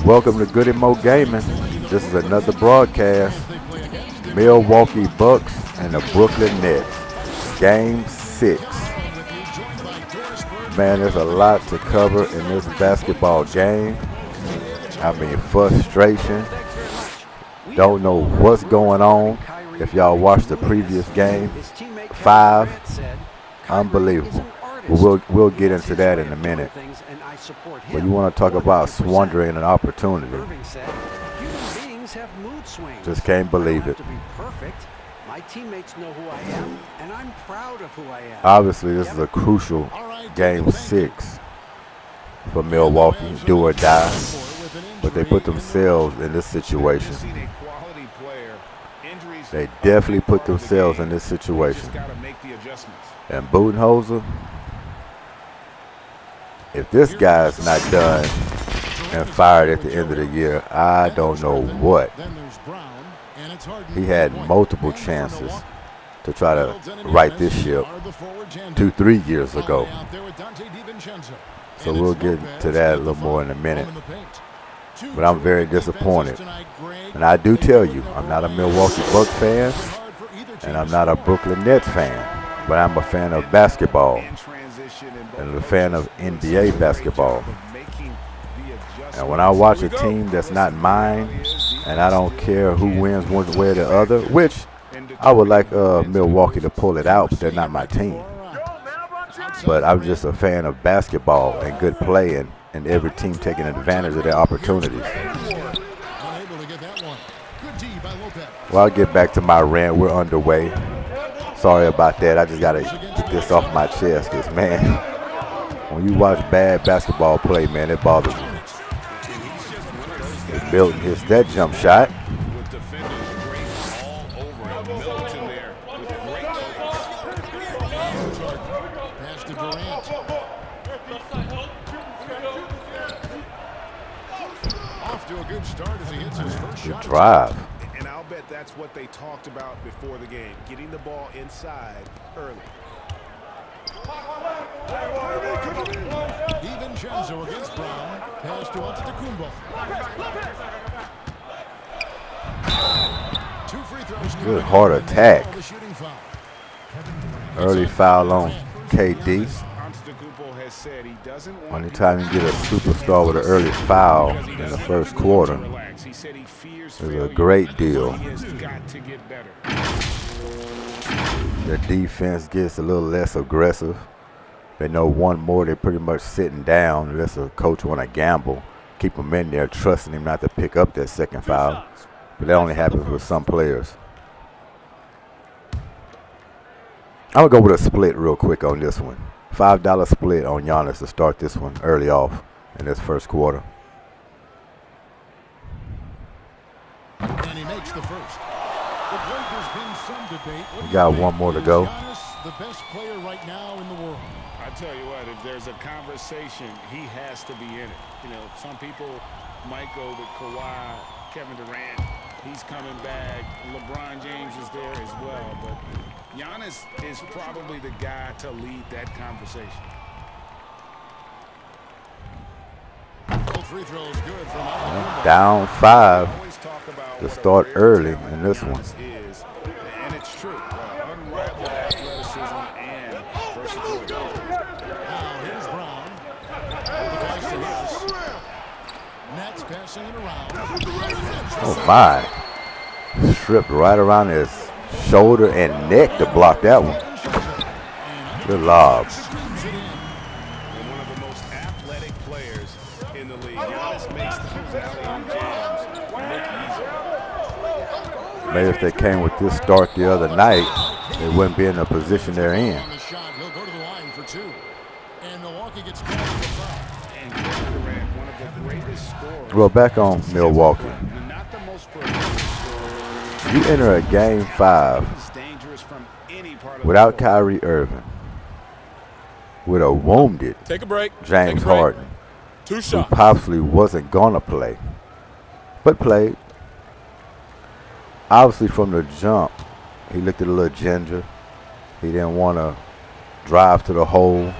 Welcome to Goodymo Gaming. This is another broadcast. Milwaukee Bucks and the Brooklyn Nets. Game 6. Man, there's a lot to cover in this basketball game. I mean, frustration. Don't know what's going on. If y'all watched the previous game, 5, unbelievable. But we'll get into that in a minute. But you want to talk about squandering an opportunity. Just can't believe it. My teammates know who I am, and I'm proud of who I am. Obviously, this is a crucial game 6 for Milwaukee, do or die. But they put themselves in this situation. They definitely put themselves in this situation. And Budenholzer, if this guy's not done and fired at the end of the year, I don't know what. He had multiple chances to try to right this ship 2-3 years ago. So we'll get to that a little more in a minute. But I'm very disappointed. And I do tell you, I'm not a Milwaukee Bucks fan, and I'm not a Brooklyn Nets fan, but I'm a fan of basketball and a fan of NBA basketball. And when I watch a team that's not mine, and I don't care who wins one way or the other, which I would like Milwaukee to pull it out, but they're not my team. But I'm just a fan of basketball and good play, and every team taking advantage of their opportunities. Well, I'll get back to my rant. We're underway. Sorry about that. I just got to get this off my chest because, man, when you watch bad basketball play, man, it bothers me. Milton hits that jump shot. Off to a good start as he hits his first shot. Good drive. And I'll bet that's what they talked about before the game, getting the ball inside early. DiVincenzo against Brown. Pass to Antetokounmpo. 2 free throws. Good hard attack. Early foul on KD. Only time you get a superstar with an early foul in the first quarter is a great deal. The defense gets a little less aggressive. They know one more, they're pretty much sitting down unless a coach want to gamble. Keep them in there, trusting him not to pick up that second foul. But that only happens with some players. I'm going to go with a split real quick on this one. $5 split on Giannis to start this one early off in this first quarter. And he makes the first. There's been some debate. We got one more to go. Giannis, the best player right now in the world. I tell you what, if there's a conversation, he has to be in it. You know, some people might go with Kawhi, Kevin Durant. He's coming back. LeBron James is there as well. But Giannis is probably the guy to lead that conversation. Free throws good from Down 5 to start early in this one. And it's true. Unrivaled athleticism and versatility. Now here's Brown. The pass to Harris. Nets passing it around. Oh my. Stripped right around his shoulder and neck to block that one. Good lob. And one of the most athletic players in the league. Giannis makes those alley-oop jams look easy. Maybe if they came with this start the other night, they wouldn't be in the position they're in. On the shot, he'll go to the line for 2. And Milwaukee gets called for the foul. And Kevin Durant, one of the greatest scorers. Well, back on Milwaukee. Not the most prolific scorer. You enter a game 5 He's dangerous from any part of without the floor. Kyrie Irving, with a wounded Take a break. James Take a break. Harden, 2 who shots. possibly wasn't gonna play, but played. Obviously, from the jump, he looked at a little ginger. He didn't want to drive to the hole.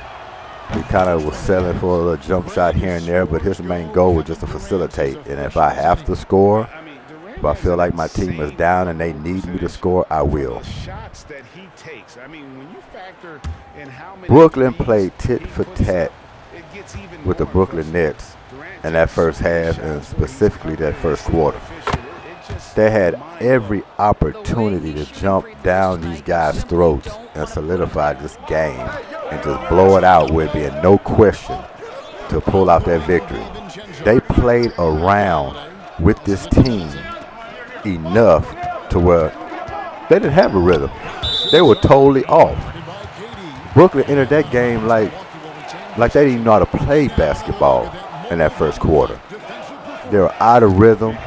He kind of was settling for a little jump shot here and there, but his main goal was just to facilitate. And if I have to score, if I feel like my team is down and they need me to score, I will. Brooklyn played tit for tat with the Brooklyn Nets in that first half, and specifically that first quarter. They had every opportunity to jump down these guys' throats and solidify this game and just blow it out with being no question to pull out that victory. They played around with this team enough to where they didn't have a rhythm. They were totally off. Brooklyn entered that game like they didn't even know how to play basketball in that first quarter. They were out of rhythm.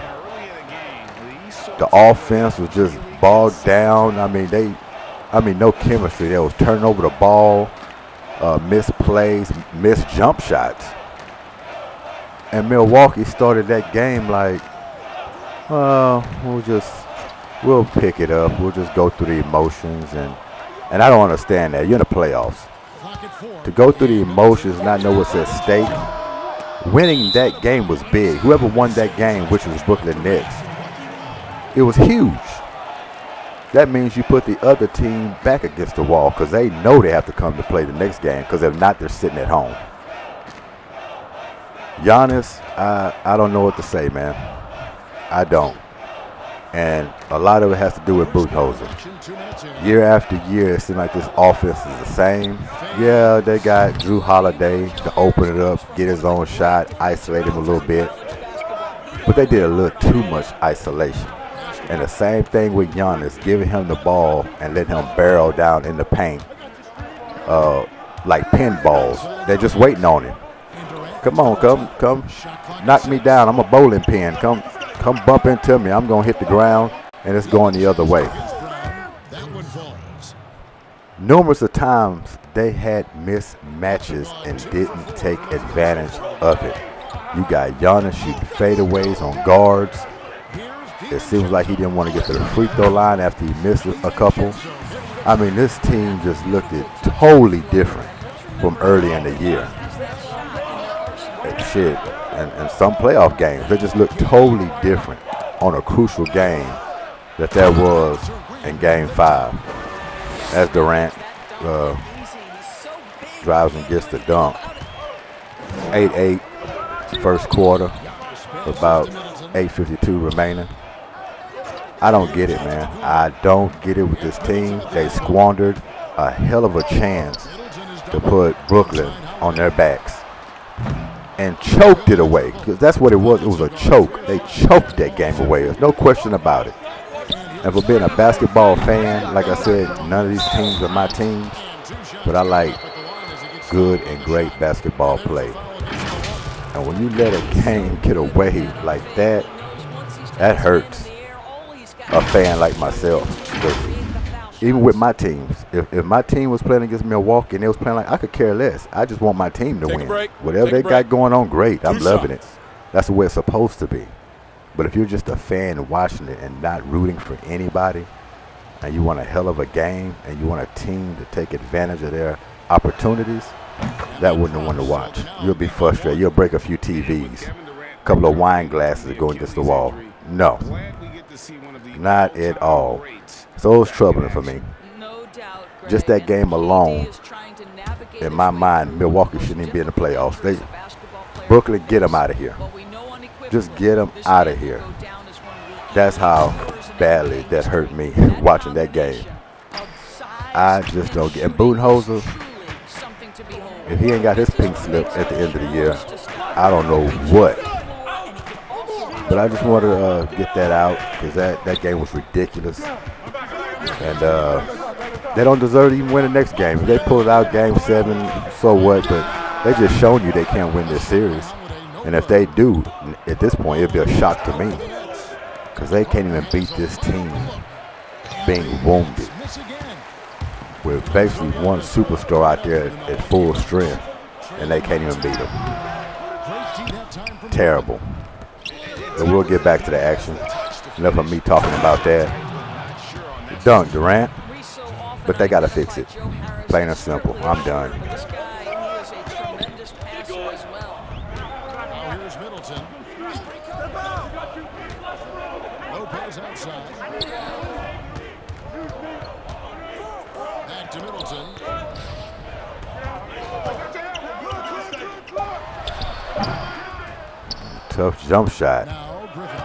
The offense was just bogged down. I mean, no chemistry. They was turning over the ball, missed plays, missed jump shots. And Milwaukee started that game like, we'll pick it up. We'll just go through the emotions, and I don't understand that. You're in the playoffs. To go through the emotions and not know what's at stake. Winning that game was big. Whoever won that game, which was Brooklyn Nets, it was huge. That means you put the other team back against the wall because they know they have to come to play the next game, because if not, they're sitting at home. Giannis, I don't know what to say, man. I don't. And a lot of it has to do with Budenholzer. Year after year, it seems like this offense is the same. Yeah, they got Drew Holiday to open it up, get his own shot, isolate him a little bit. But they did a little too much isolation. And the same thing with Giannis, giving him the ball and letting him barrel down in the paint like pinballs. They're just waiting on him. Come on, come, knock me down. I'm a bowling pin. Come bump into me. I'm going to hit the ground, and it's going the other way. Numerous of times they had mismatches and didn't take advantage of it. You got Giannis shooting fadeaways on guards. It seems like he didn't want to get to the free throw line after he missed a couple. I mean, this team just looked totally different from early in the year. And some playoff games, they just looked totally different on a crucial game that there was in Game 5. As Durant drives and gets the dunk. 8-8, first quarter, about 8:52 remaining. I don't get it, man. I don't get it with this team. They squandered a hell of a chance to put Brooklyn on their backs and choked it away, because that's what it was. It was a choke. They choked that game away. There's no question about it. And for being a basketball fan, like I said, none of these teams are my teams, but I like good and great basketball play. And when you let a game get away like that, that hurts a fan like myself. Because even with my teams, if my team was playing against Milwaukee and they was playing like, I could care less. I just want my team to win. Whatever they got going on, great. I'm loving it. That's the way it's supposed to be. But if you're just a fan watching it and not rooting for anybody, and you want a hell of a game, and you want a team to take advantage of their opportunities, that wouldn't want to watch. You'll be frustrated. You'll break a few TVs, a couple of wine glasses going against the wall. No, not at all. So it's troubling for me. Just that game alone, in my mind, Milwaukee shouldn't even be in the playoffs. Brooklyn, get them out of here. Just get them out of here. That's how badly that hurt me watching that game. I just don't get. And Budenholzer, if he ain't got his pink slip at the end of the year, I don't know what. But I just wanted to get that out, because that game was ridiculous. And they don't deserve to even win the next game. If they pull out Game 7, so what? But they just shown you they can't win this series. And if they do, at this point, it'll be a shock to me, because they can't even beat this team being wounded with basically one superstar out there at full strength, and they can't even beat them. Terrible. But we'll get back to the action. Enough of me talking about that. Dunk, Durant. But they got to fix it. Plain and simple. I'm done. Middleton. Lopez outside. Back to Middleton. Tough jump shot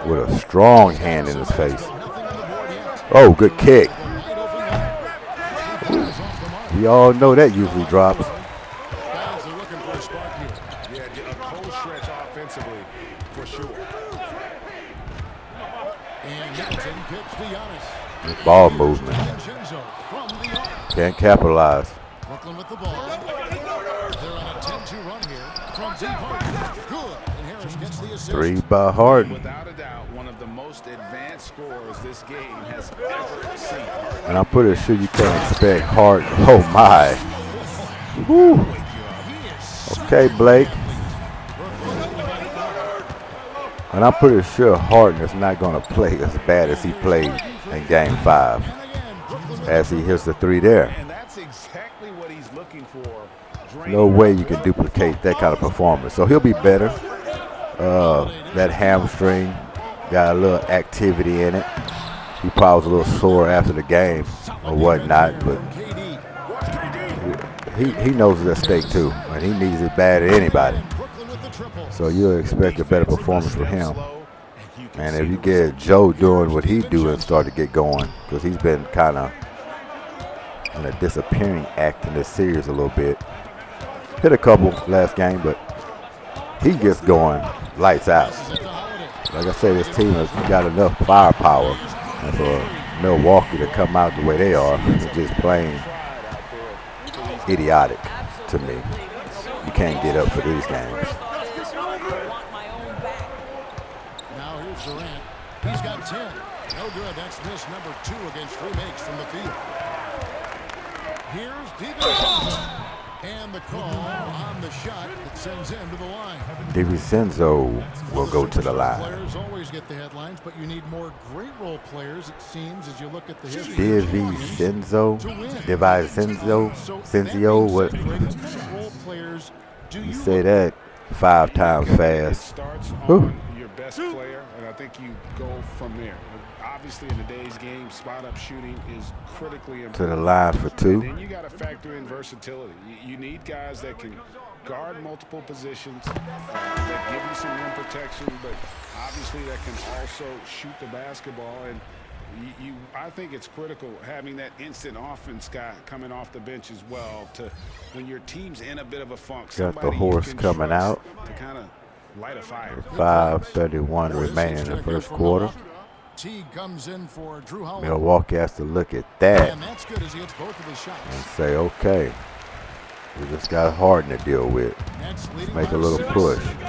with a strong hand in his face. Oh, good kick. We all know that usually drops. Guys are looking for a spark here. Yeah, a cold stretch offensively for sure. And Middleton kicks to Giannis. Ball movement. Vincenzo from the arc. Can't capitalize. Brooklyn with the ball. They're on a 10-2 run here from deep Harden. Good. And Harris gets the assist. 3 by Harden. Without a doubt, one of the most advanced scorers this game has ever seen. And I'm pretty sure you can't expect Harden. Oh, my. Woo. Okay, Blake. And I'm pretty sure Harden is not going to play as bad as he played in Game 5 as he hits the 3 there. And that's exactly what he's looking for. No way you can duplicate that kind of performance. So he'll be better. That hamstring got a little activity in it. He probably was a little sore after the game or whatnot, but he knows it's at stake too, and he needs it bad at anybody. So you'll expect a better performance from him. And if you get Joe doing what he do and start to get going, because he's been kind of in a disappearing act in this series a little bit. Hit a couple last game, but he gets going, lights out. Like I say, this team has got enough firepower, and for Milwaukee to come out the way they are is just plain idiotic to me. You can't get up for these games. Now here's Durant. He's got 10. No good. That's miss number 2 against 3 makes from the field. Here's DiVincenzo. And the call on the shot that sends him to the line. DiVincenzo will go to the line. Players always get the headlines, but you need more great role players, it seems, as you look at the history. DiVincenzo? Senzio? What? You say that 5 times fast. Starts on your best player, and I think you go from there. Obviously, in today's game, spot-up shooting is critically important. To the line for 2. And then you got to factor in versatility. You need guys that can guard multiple positions, that give you some rim protection, but obviously that can also shoot the basketball. And I think it's critical having that instant offense guy coming off the bench as well. To when your team's in a bit of a funk, got the horse coming out. To kind of light a fire. 5:31 remaining in the first quarter. Teague comes in for Drew Howard. Milwaukee has to look at that And that's good as he hits both of his shots. and say, okay, we just got Harden to deal with. Nets leading Make by a little 6. push. From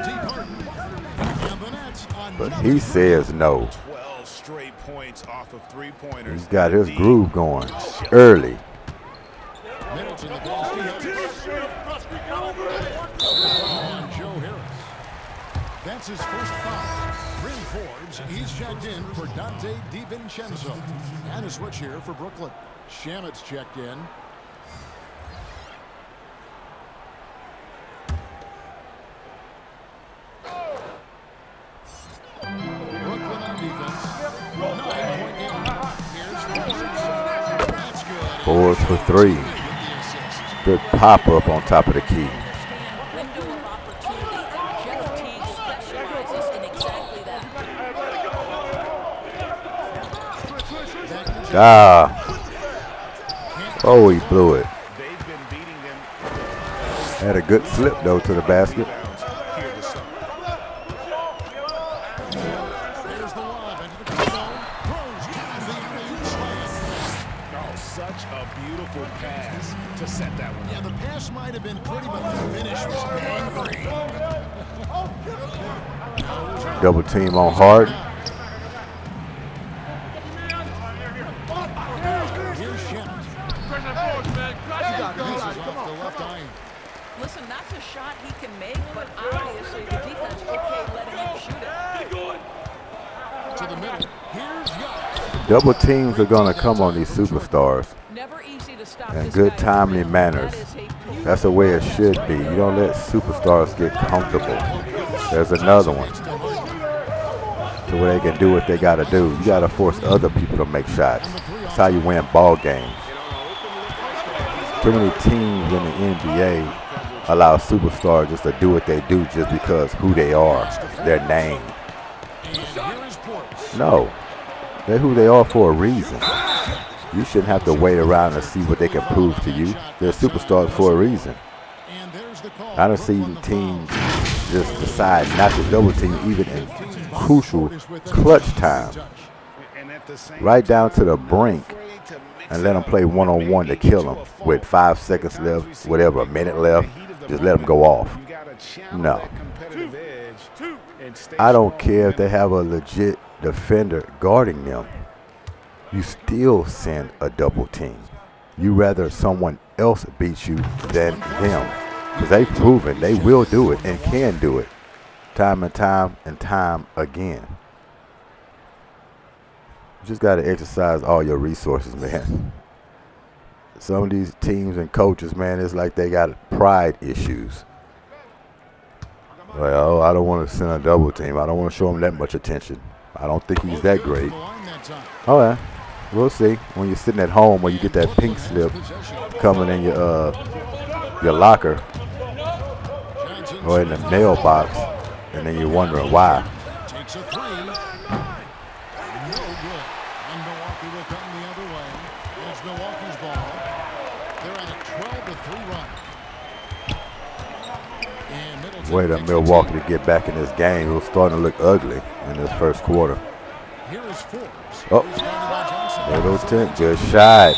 deep Harden. And the Nets on But he says no. 12 straight points off of three-pointers. He's got his groove going early. Middleton, the ball on Joe Harris. That's his first foul. Bryn Forbes, he's checked in for Dante DiVincenzo. And a switch here for Brooklyn. Shamit's checked in. Brooklyn on defense. 9-point game. Here's Forbes. That's good. Forbes for 3. Good pop-up on top of the key. Oh, he blew it. Had a good slip, though, to the basket. Such a beautiful pass to set that one. Yeah, the pass might have been pretty, but the finish was angry. Double team on Harden. Listen, that's a shot he can make, but obviously the defense okay letting him shoot it. To the middle. Here's Giannis. Double teams are going to come on these superstars Never easy to stop in this good guy. timely manners. That is a That's the way it should be. You don't let superstars get comfortable. There's another one. To where they can do what they got to do. You got to force other people to make shots. That's how you win ball games. Too many teams in the NBA allow superstars just to do what they do just because who they are, their name. No, they're who they are for a reason. You shouldn't have to wait around to see what they can prove to you. They're superstars for a reason. I don't see teams just decide not to double team even in crucial clutch time. Right down to the brink and let them play one-on-one to kill them with 5 seconds left, whatever, a minute left. Just let them go off. No. I don't care if they have a legit defender guarding them. You still send a double team. You rather someone else beat you than them. Because they've proven they will do it and can do it time and time again. You just got to exercise all your resources, man. Some of these teams and coaches, man, it's like they got pride issues. Like, oh, I don't want to send a double team. I don't want to show him that much attention. I don't think he's that great. All right, we'll see. When you're sitting at home or you get that pink slip coming in your locker or in the mailbox, and then you're wondering why. Way to Milwaukee to get back in this game. It was starting to look ugly in this first quarter. Oh, there goes 10. Good shot.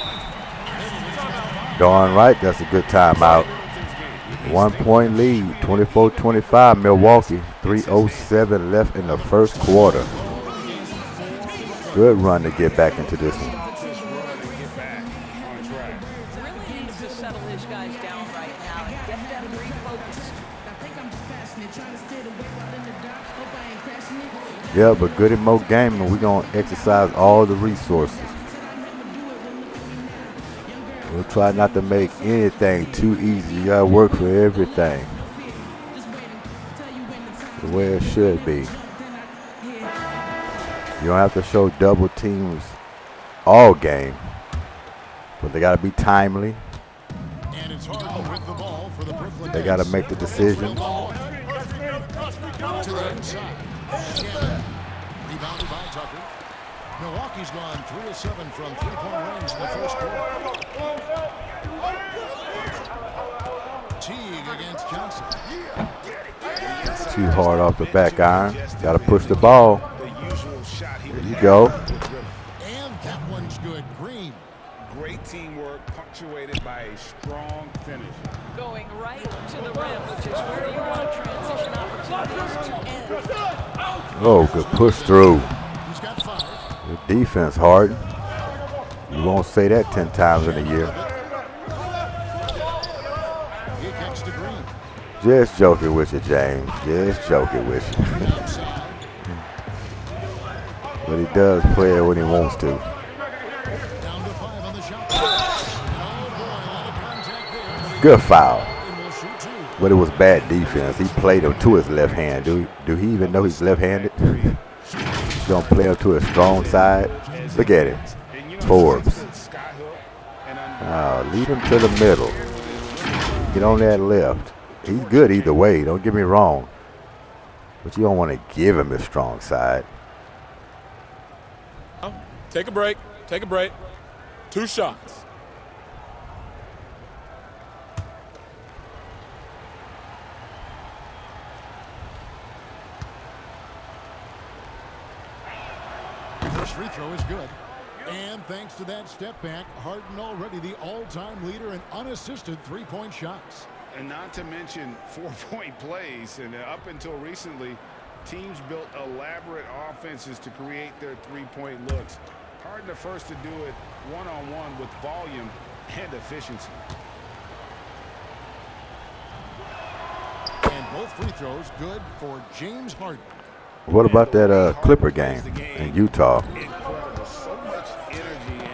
Darn right, that's a good timeout. 1 point lead, 24-25 Milwaukee. 3:07 left in the first quarter. Good run to get back into this one. Really needs to settle his guys down right now and get them refocused. Yeah, but Goodymo Gaming, we're going to exercise all the resources. We'll try not to make anything too easy. You got to work for everything. The way it should be. You don't have to show double teams all game, but they got to be timely. They got to make the decision. Rebounded by Tucker. Milwaukee's gone 3 of 7 from three-point range in the first quarter. Teague against Johnson. Too hard off the back iron. Got to push the ball. There you go. And that one's good. Green. Great teamwork punctuated by a strong finish. Going right to the rim, which is where you want transition opportunities to end. Oh, good push through. He's got 5. Good defense, Harden. You won't say that 10 times in a year. He gets to Green. Just joking with you, James. Just joking with you. But he does play it when he wants to. Down to 5 on the shot. Good foul. But it was bad defense. He played him to his left hand. Do he even know he's left-handed? He's going to play him to his strong side. Look at him. Forbes. Lead him to the middle. Get on that left. He's good either way. Don't get me wrong. But you don't want to give him his strong side. Take a break. Take a break. 2 shots. First free throw is good. And thanks to that step back, Harden already the all-time leader in unassisted three-point shots. And not to mention 4-point plays. And up until recently, teams built elaborate offenses to create their three-point looks. Harden the first to do it one-on-one with volume and efficiency. And both free throws good for James Harden. What about that Clipper game in Utah? Energy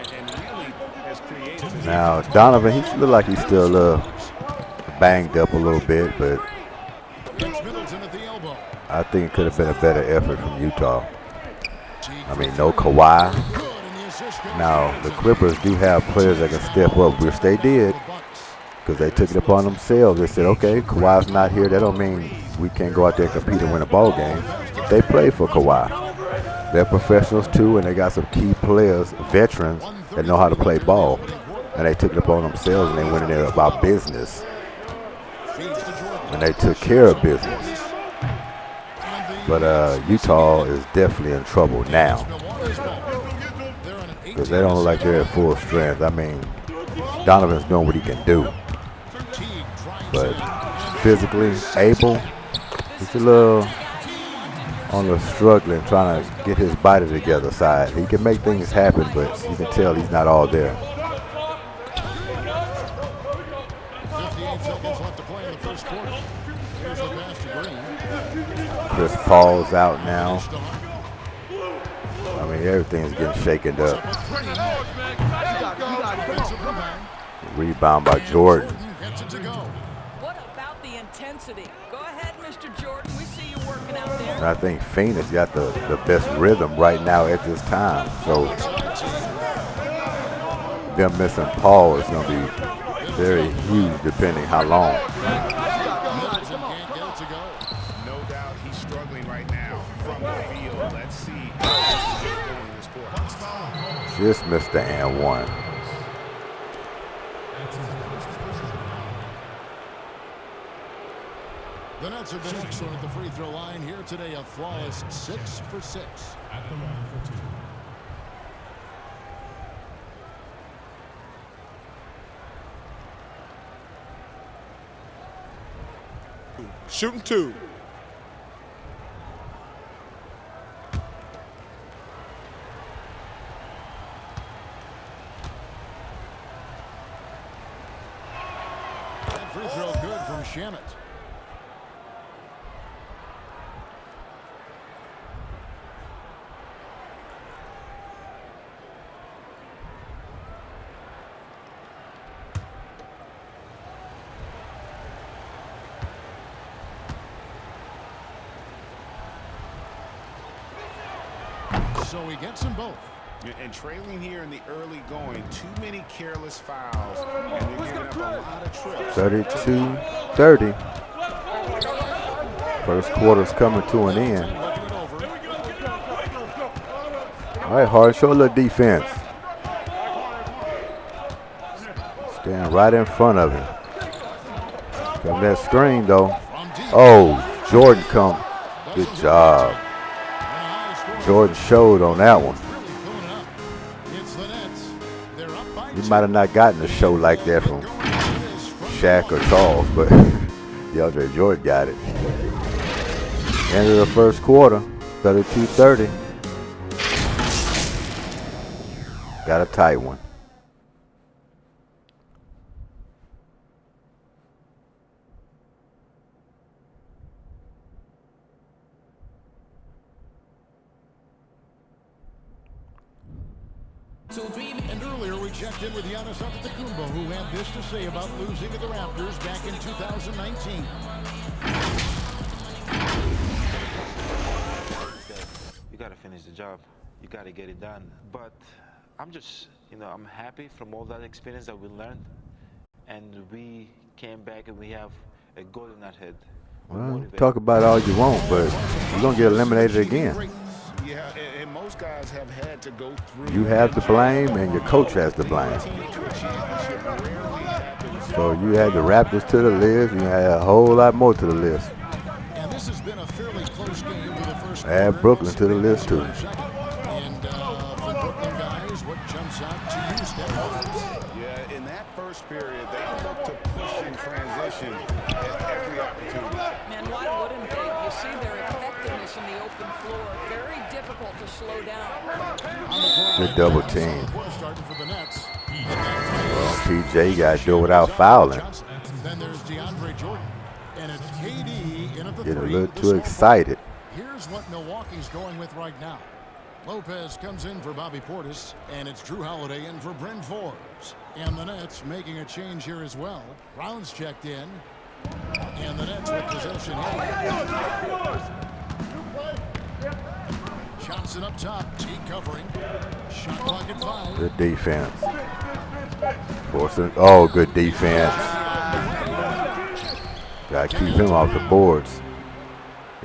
and really has created. Now, Donovan, he look like he's still banged up a little bit, but It's Middleton at the elbow. I think it could have been a better effort from Utah. I mean, no Kawhi. Good, and the assist goes Now, to the Middleton. Clippers do have players that can step up, which they did, because they took it upon themselves. They said, okay, Kawhi's not here. That don't mean we can't go out there and compete and win a ball game. They play for Kawhi. They're professionals too, and they got some key players, veterans, that know how to play ball. And they took it upon themselves, and they went in there about business. And they took care of business. But Utah is definitely in trouble now, because they don't look like they're at full strength. I mean, Donovan's doing what he can do, but physically able, he's a little on the struggling, trying to get his body together side. He can make things happen, but you can tell he's not all there. 58 seconds left to play in the first quarter. Here's the pass to Green. Chris Paul's out now. I mean, everything's getting shaken up. Rebound by Jordan. Gets it to go. What about the intensity? Go ahead, Mr. Jordan. We see you working out there. And I think Phoenix got the best rhythm right now at this time. So them missing Paul is going to be very huge depending how long. Middleton can't get it to go. No doubt he's struggling right now from the field. Let's see how he can get going this quarter. Just missed the and one. The Nets have been excellent at the free throw line here today. A flawless 6 for 6. At the line for 2. Shooting 2. That free throw good from Shamet. So he gets them both. And trailing here in the early going, too many careless fouls, and they're giving up a lot of trips. 32-30. First quarter's coming to an end. All right, Hard, show a little defense. Stand right in front of him. Come that screen, though. Oh, Jordan come. Good job. Jordan showed on that one. He might have not gotten a show like that from Shaq or Charles, but DeAndre Jordan got it. End of the first quarter, 32-30. Got a tight one. And earlier we checked in with Giannis Antetokounmpo, who had this to say about losing to the Raptors back in 2019. You got to finish the job. You got to get it done. But I'm just, I'm happy from all that experience that we learned. And we came back and we have a goal in our head. Well, talk about it all you want, but you're going to get eliminated again. Yeah, and most guys have had to go through. You have the blame, and your coach has the blame. So you had the Raptors to the list. You had a whole lot more to the list. And this has been a fairly close game to the first Add Brooklyn to the list, too. And for Brooklyn guys, what jumps out to you, Steph? Yeah, in that first period, they looked to push in transition at every opportunity. Man, why wouldn't they? You see their effectiveness in the open floor. Very difficult to slow down. Good double team. Starting for the Nets. Well, PJ got to do it without fouling. Then there's DeAndre Jordan. And it's KD in at the Getting a three. little too excited. Here's what Milwaukee's going with right now. Lopez comes in for Bobby Portis, and it's Drew Holiday in for Bryn Forbes. And the Nets making a change here as well. Brown's checked in. And the Nets with possession here. Johnson up top. T covering. Shot clock at 5. Good defense. Forcing. Oh, good defense. Got to keep him off the boards.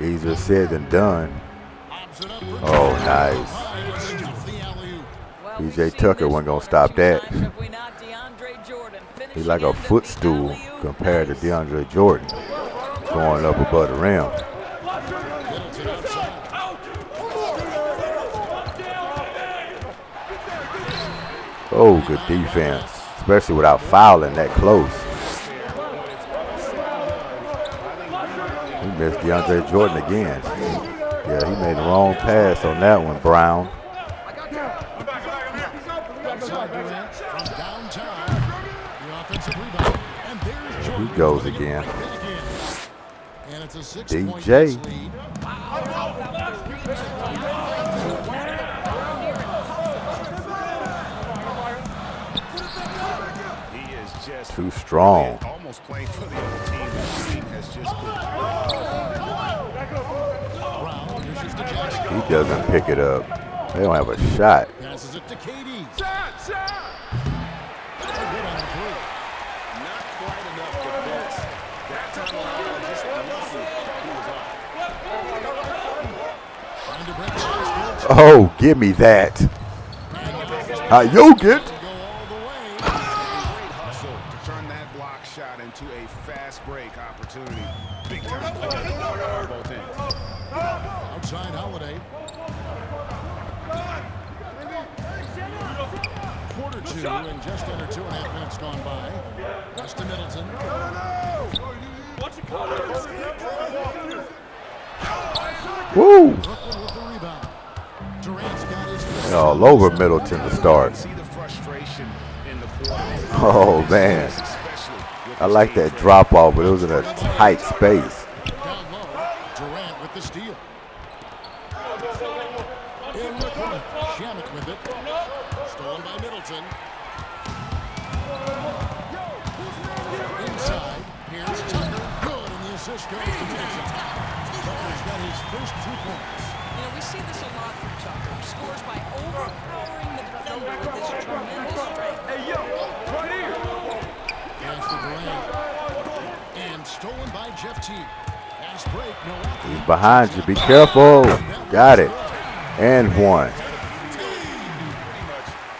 Easier said than done. Oh, nice. PJ Tucker wasn't going to stop that. He's like a footstool compared to DeAndre Jordan going up above the rim. Oh, good defense, especially without fouling that close. He missed DeAndre Jordan again. Yeah, he made the wrong pass on that one, Brown. He goes again. DJ. Too strong. Almost playing for the other team. This team has just been. He doesn't pick it up. They don't have a shot. Passes it to Katie. Not quite enough defense. That time around, just enough. Oh, give me that. Hayogit. Shot into a fast break opportunity. Big time play on both ends. Outside Holiday. Quarter 2 and just under 2.5 minutes gone by. Pass to Middleton. Woo! Brooklyn with the rebound. Durant's got his All over Middleton to start. See the frustration in the quarter. Oh, man. I like that drop off, but it was in a tight space. down low. Durant with the steal. In Brooklyn. Shamet with it. Stolen by Middleton. Inside. Here's Tucker. Good, and the assist goes to Middleton. Tucker's got his first 2 points. You know, we see this a lot from Tucker. Scores by overpowering the defender with his tremendous strength. Hey, yo, right here. Pass to Durant. And stolen by Jeff T. Fast break, Milwaukee. He's behind you. Be careful. Got it. And one.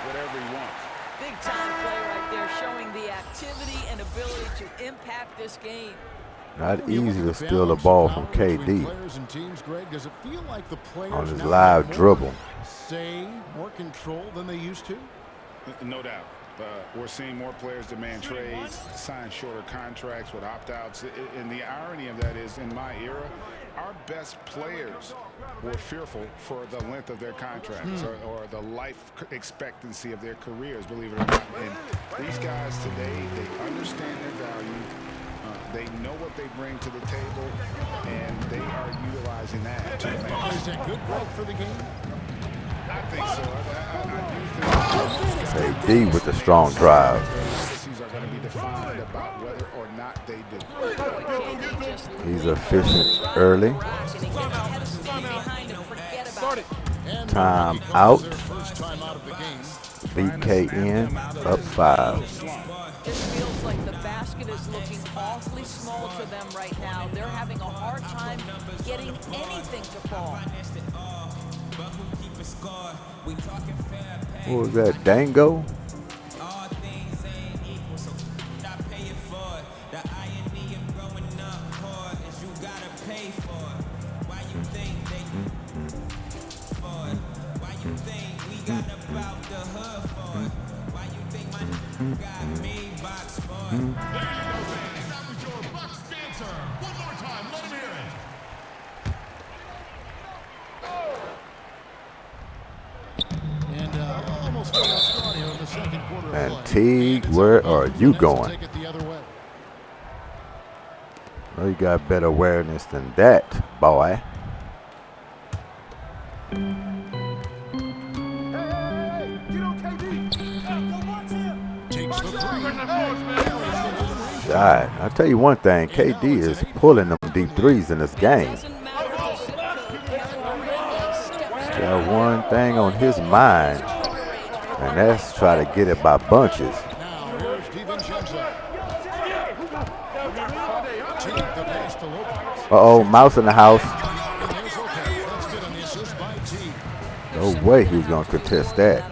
Whatever he wants. Big time play right there, showing the activity and ability to impact this game. Not easy to steal the ball from KD Players and teams, Greg, does it feel like the players on his now live have dribble. more say, more control than they used to? No doubt. We're seeing more players demand trades, sign shorter contracts with opt-outs. And the irony of that is, in my era, our best players were fearful for the length of their contracts or the life expectancy of their careers, believe it or not. And these guys today, they understand their value. They know what they bring to the table, and they are utilizing that to advance. Is that good growth for the game? I think so. KD with the strong drive. Legacies are going to be defined about whether or not they do. He's efficient early. Time out. First time out of the game. BKN up 5. Just feels like the basket is looking awfully small to them right now. They're having a hard time getting anything to fall. What was that, Dango? And Teague, where are you going? Oh, you got better awareness than that, boy. God, I'll tell you one thing, KD is pulling them deep threes in this game. He's got one thing on his mind, and that's try to get it by bunches. Now here's DiVincenzo. Take the pass to Lopez. Uh-oh, mouse in the house. And there's Lopez. That's good on the assist by T. No way he was going to contest that.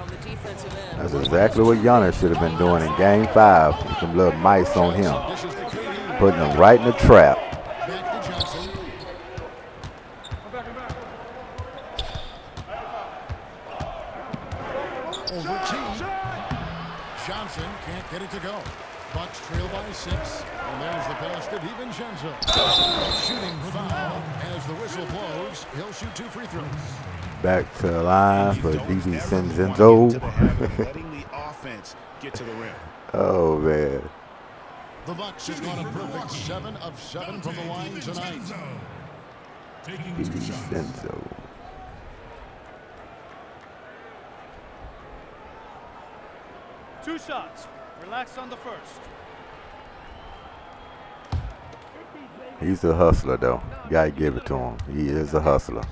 That's exactly what Giannis should have been doing in Game 5 with them little mice on him. Dishes to KD. Putting them right in the trap. Back to Johnson. Over T. Johnson can't get it to go. Bucks trail by 6. And there's the pass to DiVincenzo. Shooting foul as the whistle blows. He'll shoot 2 free throws. Back to the line for DiVincenzo. Letting the offense get to the rim. Oh, man. The Bucks have gone a perfect 7 of 7 from the line tonight. DiVincenzo. Two shots. Relax on the first. He's a hustler, though. You gotta give it to him. He is a hustler.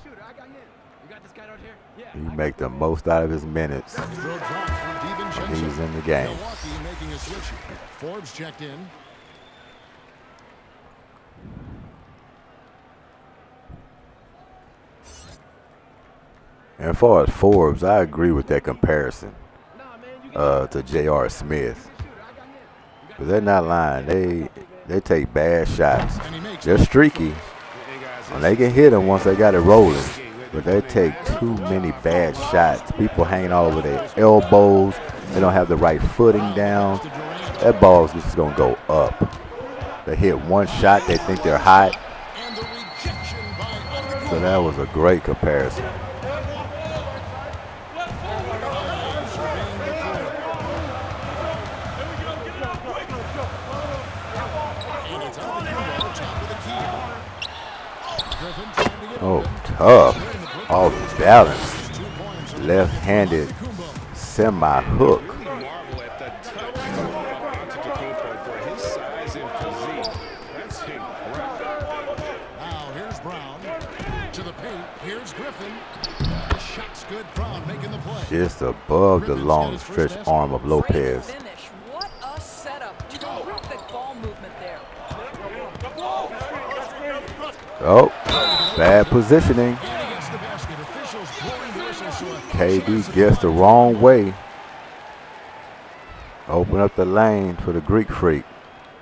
He make the most out of his minutes. Throw drops from DiVincenzo. He's in the game. Milwaukee making a switch. Forbes checked in. And as far as Forbes, I agree with that comparison to J.R. Smith. But they're not lying. They take bad shots. They're streaky. And they can hit them once they got it rolling. But they take too many bad shots. People hanging all over their elbows. They don't have the right footing down. That ball's just going to go up. They hit one shot, they think they're hot. So that was a great comparison. Oh, tough. Off balance. Left-handed semi-hook. Marvel at the touch Antetokounmpo for his size and physique. That's incredible. Now here's Brown to the paint. Here's Griffin. The shot's good. Brown making the play. Just above the long stretch arm of Lopez. Great finish. What a setup. Terrific ball movement there. Oh, bad positioning. KD gets the wrong way. Open up the lane for the Greek Freak.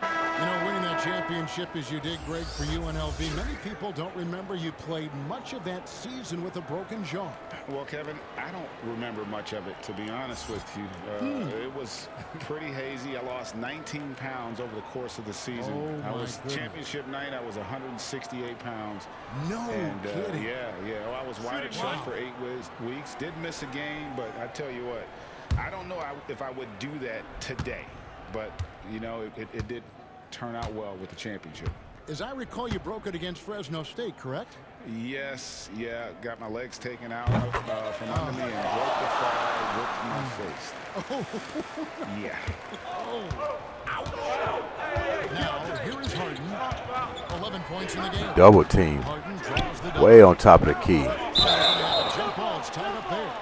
You know, winning that championship as you did, Greg, for UNLV, many people don't remember you played much of that season with a broken jaw. Well, Kevin, I don't remember much of it, to be honest with you. It was pretty hazy. I lost 19 pounds over the course of the season. Oh, I was goodness. championship night. I was 168 pounds. No kidding. Yeah. Well, I was wired shut for 8 weeks. Did miss a game, but I tell you what, I don't know if I would do that today. But, you know, it did turn out well with the championship. As I recall, you broke it against Fresno State, correct? Yes, yeah, got my legs taken out from under me and broke the fall with my face. Oh. Yeah. Now, here is Harden. 11 points in the game. Double team. Harden draws the double. Way on top of the key. Jump ball, it's tied up there.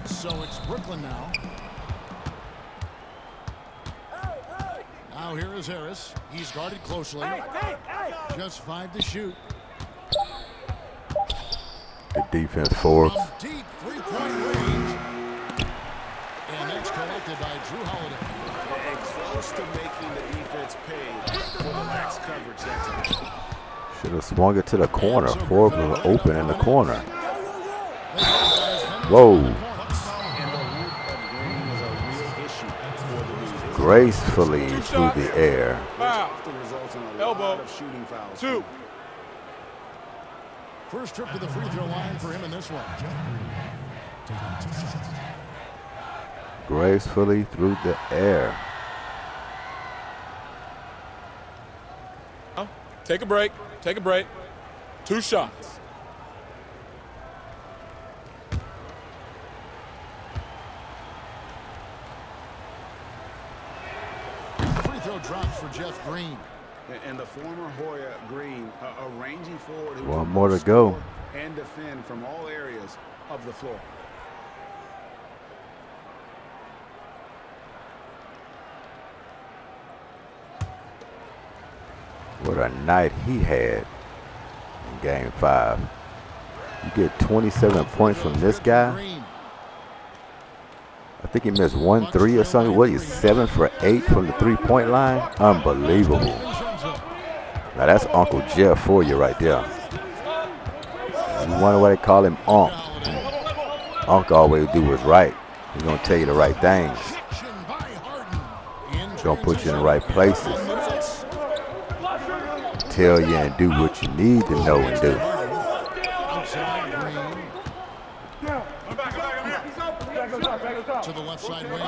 So it's Brooklyn now. Now here is Harris. He's guarded closely. Just 5 to shoot. Good defense, Forbes. From deep three-point range. And that's collected by Drew Holiday. And close to making the defense pay for the lax coverage that time. Should have swung it to the corner. Forbes was open in the corner. Whoa. Gracefully through the air. Foul. Elbow. Two. First trip to the free throw line for him in this one. Gracefully through the air. Take a break. Take a break. 2 shots. drops for Jeff Green. And the former Hoya Green, a rangy forward who One can more to both go. score and defend from all areas of the floor. What a night he had in Game 5. You get 27 points from this guy. I think he missed 1 3 or something. What, he's 7 for 8 from the three-point line? Unbelievable. Now that's Uncle Jeff for you right there. You wonder why they call him Unc. Unc always do what's right. He's gonna tell you the right things. He's gonna put you in the right places. Tell you and do what you need to know and do. To the left side wing.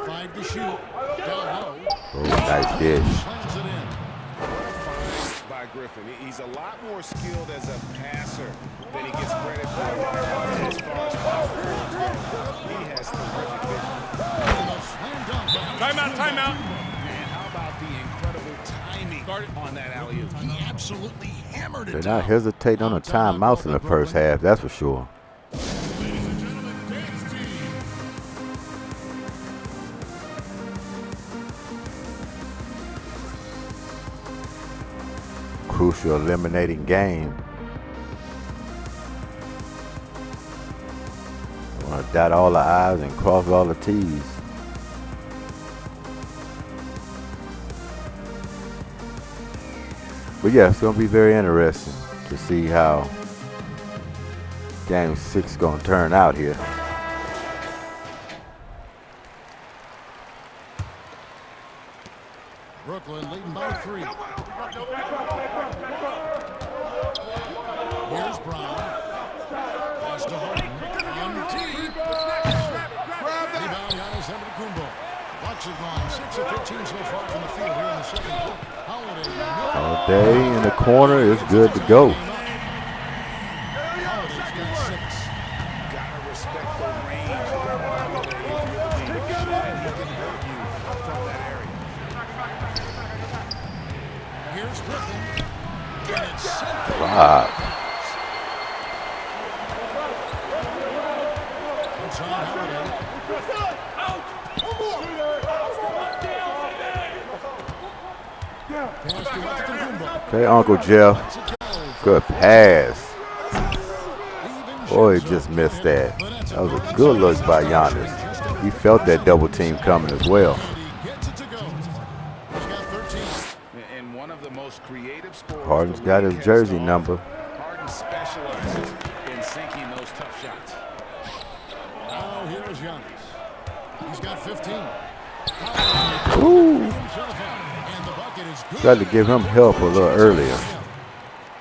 5 to shoot. Down low. Oh, nice dish. Slams it in. By Griffin. He's a lot more skilled as a passer than he gets credit for as far as confidence goes. He has terrific vision. Timeout, timeout. And how about the incredible timing on that alley-oop? He absolutely hammered it. They're not hesitating on the timeouts in the first half, that's for sure. Ladies and gentlemen, dance team. Crucial eliminating game. I want to dot all the I's and cross all the T's. But yeah, it's going to be very interesting to see how Game 6 is going to turn out here. Brooklyn leading by 3. Here's Brown. Pass to Harden. On deep. Rebound, Giannis Antetokounmpo. Bucks have gone 6 of 15 so far from the field here in the second quarter. Holiday. All day in the corner is good to go. Holiday's got 6. Gotta respect the range of Holiday if you're the big shot, and he can hurt you from that area. Here's Griffin. And it's sent. Wow. Inside Holiday. Pass to Antetokounmpo. Okay, Uncle Jeff. Good pass. Boy, he just missed that. That was a good look by Giannis. He felt that double team coming as well. He gets it to go. He's got 13. And one of the most creative scorers. Harden's got his jersey number. Harden specializes in sinking those tough shots. Now here's Giannis. He's got 15. Ooh. And the bucket is good. Tried to give him help a little earlier.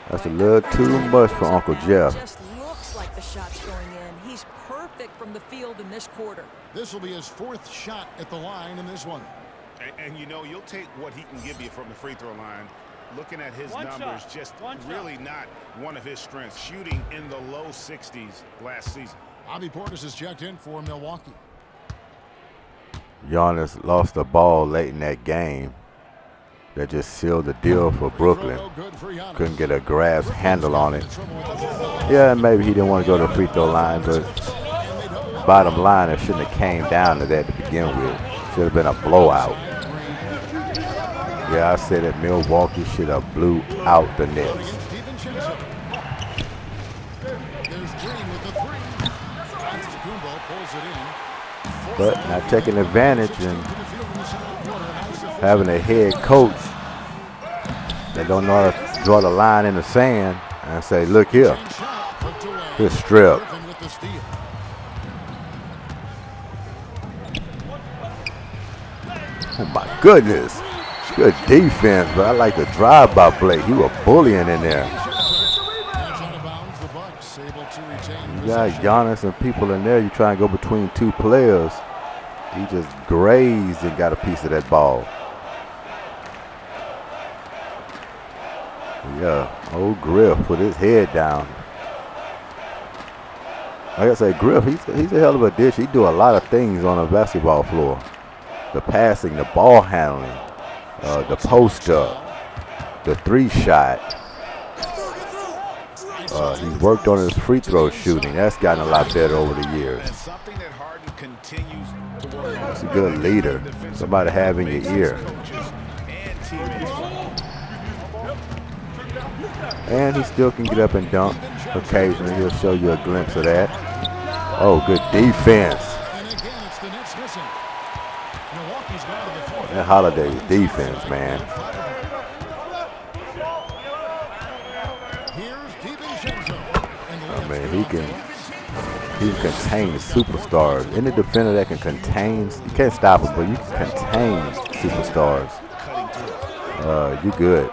That's a little too much for Uncle Jeff. Just looks like the shot's going in. He's perfect from the field in this quarter. This will be his 4th shot at the line in this one. And you know, you'll take what he can give you from the free throw line. Looking at his One numbers, shot. just One really not one of his strengths. Shooting in the low 60s last season. Bobby Portis is checked in for Milwaukee. Giannis lost the ball late in that game. That just sealed the deal for Brooklyn. Couldn't get a grasp handle on it. Yeah, maybe he didn't want to go to the free throw line, but bottom line, it shouldn't have came down to that to begin with. Should have been a blowout. Yeah, I said that Milwaukee should have blew out the Nets. But not taking advantage and having a head coach that don't know how to draw the line in the sand and say, look here, here's strip. Oh my goodness, good defense, but I like the drive by Blake. He was bullying in there. You got Giannis and people in there, you try and go between 2 players. He just grazed and got a piece of that ball. Yeah, old Griff put his head down. Like I said, Griff, he's a hell of a dish. He do a lot of things on a basketball floor. the passing, the ball handling, the post up, the 3-shot. He worked on his free throw shooting. That's gotten a lot better over the years. He's a good leader. Somebody to have in your ear. And he still can get up and dunk. Occasionally, he'll show you a glimpse of that. Oh, good defense. That Holiday's defense, man. I mean, he can contain superstars. Any defender that can contain, you can't stop him, but you can contain superstars. You're good.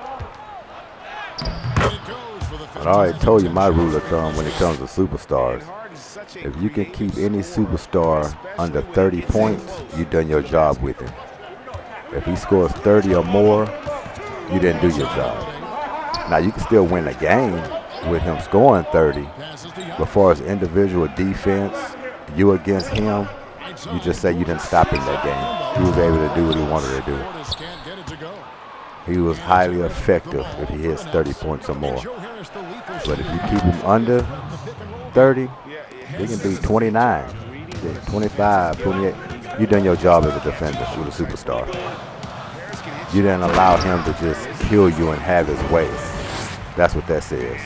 I already told you my rule of thumb when it comes to superstars. If you can keep any superstar under 30 points, you've done your job with him. If he scores 30 or more, you didn't do your job. Now, you can still win a game with him scoring 30. But as far as individual defense, you against him, you just say you didn't stop him that game. He was able to do what he wanted to do. He was highly effective if he hits 30 points or more. But if you keep him under 30, he can be 29, 25, 28. You've done your job as a defender with a superstar. You didn't allow him to just kill you and have his way. That's what that says.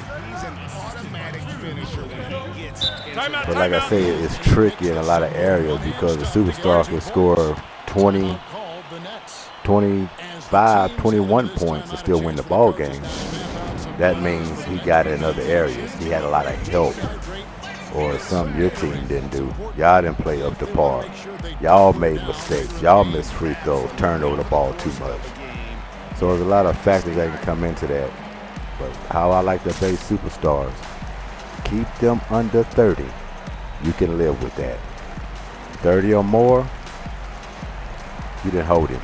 But like I say, it's tricky in a lot of areas because the superstar can score 20, 25, 21 points and still win the ball game. That means he got it in other areas. He had a lot of help or something your team didn't do. Y'all didn't play up to par. Y'all made mistakes. Y'all missed free throws, turned over the ball too much. So there's a lot of factors that can come into that. But how I like to base superstars, keep them under 30. You can live with that. 30 or more, you didn't hold him.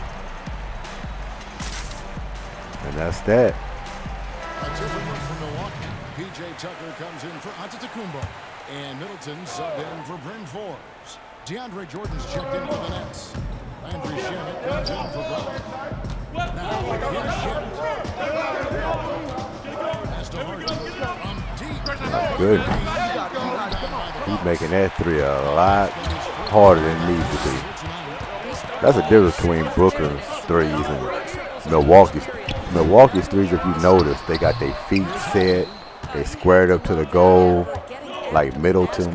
And that's that. A different one from Milwaukee. P.J. Tucker comes in for Antetokounmpo. And Middleton subbed in for Bryn Forbes. DeAndre Jordan's checked in for the Nets. Landry Shamet comes in for Brown. Now, here's Shamet. Pass to Harden. From deep. Good. He's making that three a lot harder than it needs to be. That's the difference between Brooklyn's threes and Milwaukee's. Milwaukee's threes, if you notice, they got their feet set. They squared up to the goal, like Middleton,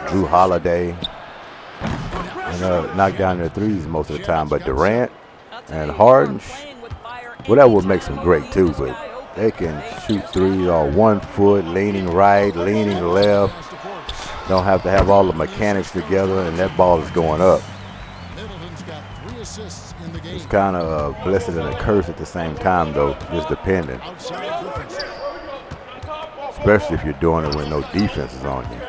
Drew Holiday, and knock down their threes most of the time. But Durant and Harden, well, that would make them great too, but they can shoot threes on 1 foot, leaning right, leaning left. Don't have to have all the mechanics together, and that ball is going up. It's kind of a blessing and a curse at the same time, though, just depending. Especially if you're doing it with no defense is on you.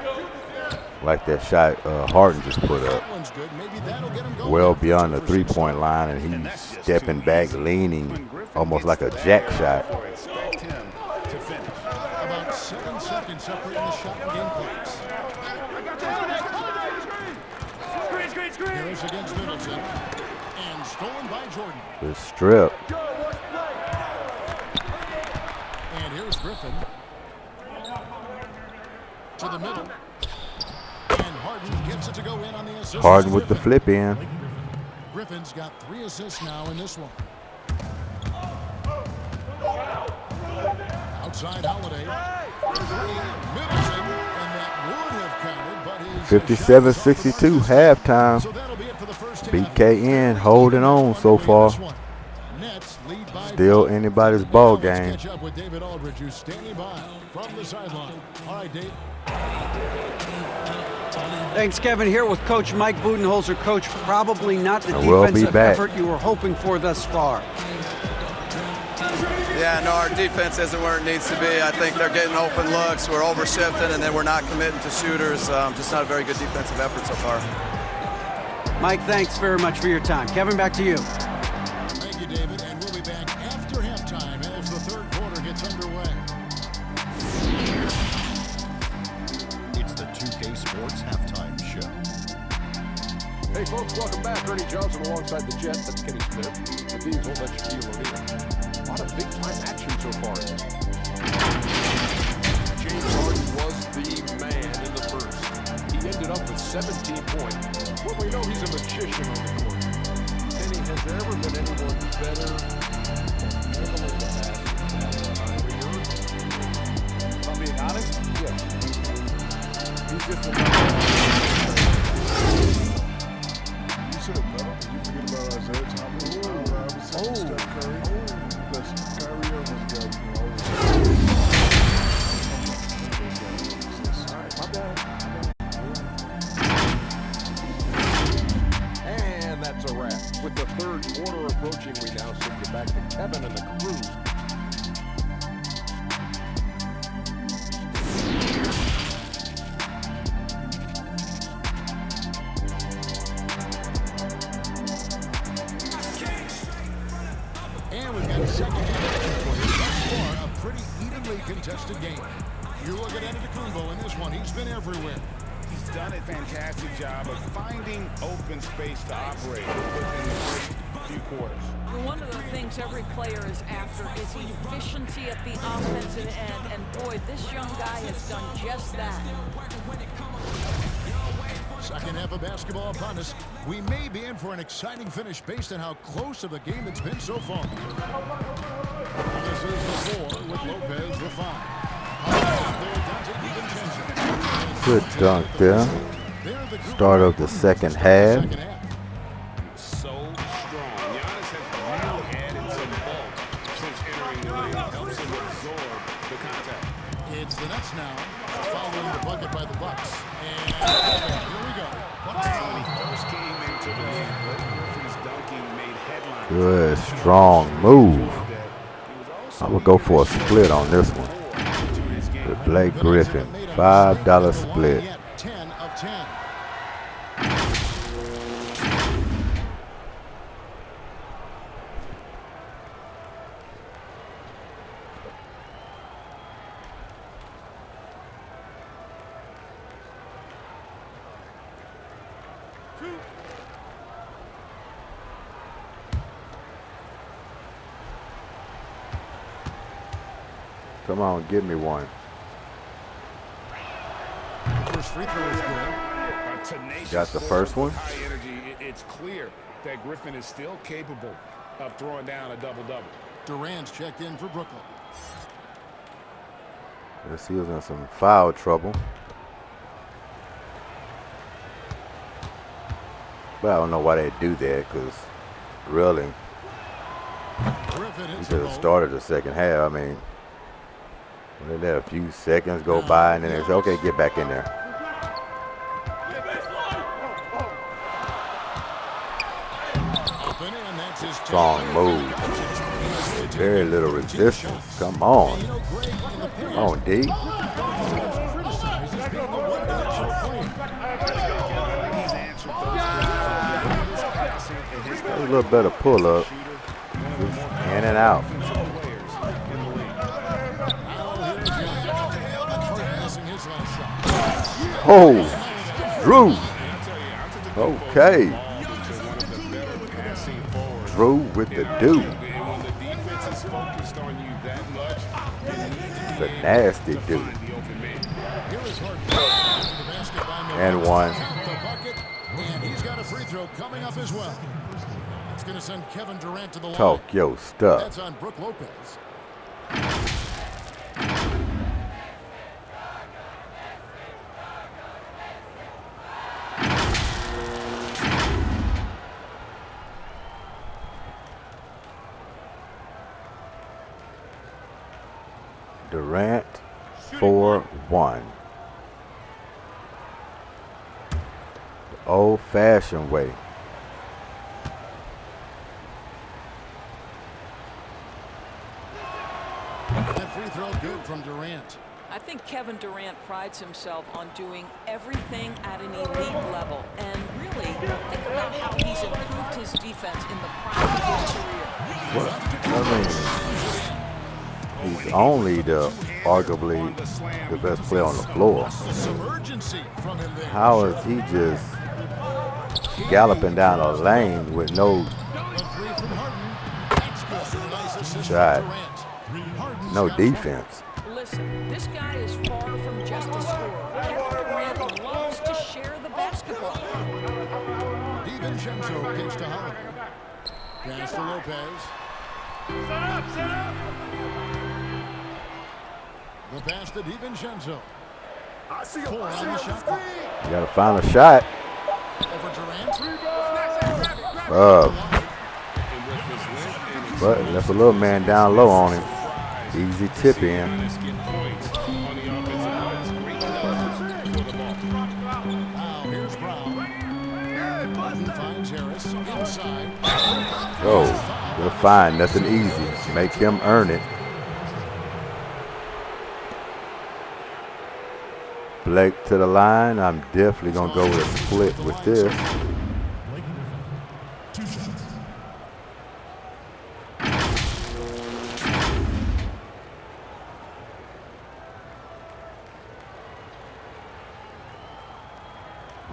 Like that shot Harden just put up. Well beyond the three-point line, and he's stepping back, leaning, almost like a jack shot. About 7 seconds separating the shot and game clocks. Harris against Middleton. And stolen by Jordan. The strip. And here's Griffin. To the middle. And Harden gets it to go in on the assist. Harden with the flip in. Griffin's got 3 assists now in this one. Outside Holiday. Middleton, and that would have counted, but he's 57-62 halftime. so that'll be it for the first half. BKN holding on so far. Nets lead by Still 5. anybody's ball Let's game. catch up with David Aldridge, who's standing by from the sideline. All right, Dave. Thanks, Kevin. Here with Coach Mike Budenholzer. Coach, probably not the And we'll be defensive back. effort you were hoping for thus far. Yeah, no, our defense isn't where it needs to be. I think they're getting open looks. We're overshifting, and then we're not committing to shooters. Just not a very good defensive effort so far. Mike, thanks very much for your time. Kevin, back to you. Thank you, David. And we'll be back after halftime as the third quarter gets underway. It's the 2K Sports Halftime Show. Hey folks, welcome back. Ernie Johnson alongside the Jet. That's Kenny Smith. The Diesel, that's Shaquille O'Neal. A lot of big-time action so far in this. James Harden was the man in the first. He ended up with 17 points. Well, we know he's a magician on the court. Kenny, has there ever been anyone better handling the basketball? If I'm being honest, Yeah. he's just another. You should have done it. You forget about Isaiah Thomas. Steph Curry. That's Kyrie Irving's guy. You know, always. All right, my bad. And that's a wrap. With the third quarter approaching, we now send you back to Kevin and the crew. And we've got a second half action for you. Thus far, a pretty evenly contested game. You look at Antetokounmpo in this one. He's been everywhere. He's done a fantastic job of finding open space to operate within the first few quarters. Well, one of the things every player is after is efficiency at the offensive end, and boy, this young guy has done just that. Second half of basketball upon us. We may be in for an exciting finish based on how close of a game it's been so far. This is the 4 with Lopez the 5. Good dunk there. Start of the second half. So strong. Giannis has really added some bulk since entering the league. Helps him absorb the contact. It's the Nets now, following the bucket by the Bucks. And here we go. Bucks When he first came into the league, Blake Griffin's dunking made headlines. Good, strong move. I would go for a split on this one. With Blake Griffin, $5 split. 10 of 10. Come on, give me one. First free throw is good. Got the first one. High energy. It's clear that Griffin is still capable of throwing down a double-double. Durant's checked in for Brooklyn. Yes, he was in some foul trouble. But I don't know why they do that, because really, he could have started the second half. I mean, they let a few seconds go by, and then they say, okay, get back in there. Strong move. Very little resistance. Come on. Come on, D. A little better pull up. In and out. Oh, Drew. Okay. Drew with the do. The nasty do. And one. And he's got a free throw coming up as well. It's going to send Kevin Durant to the line. Talk your stuff. That's on Brook Lopez. Durant 4-1. The old-fashioned way. That free throw good from Durant. I think Kevin Durant prides himself on doing everything at an elite level. And really, think about how he's improved his defense in the prime of his career. What? I mean, he's only arguably the best player on the floor. Some urgency from him there. How is he just galloping down a lane with no shot, no defense. Listen, this guy is far from just a scorer. Kevin Durant loves to share the basketball. DiVincenzo pitch to Holiday. Pass to Lopez. Set up. The pass to DiVincenzo. 4 on the shot clock. You got to find a shot. Over Durant. But left a little man down low on him. Easy tip in. Now here's Brown. Button finds Harris inside. Oh, you'll find nothing easy. Make him earn it. Blake to the line. I'm definitely going to go with a split with this.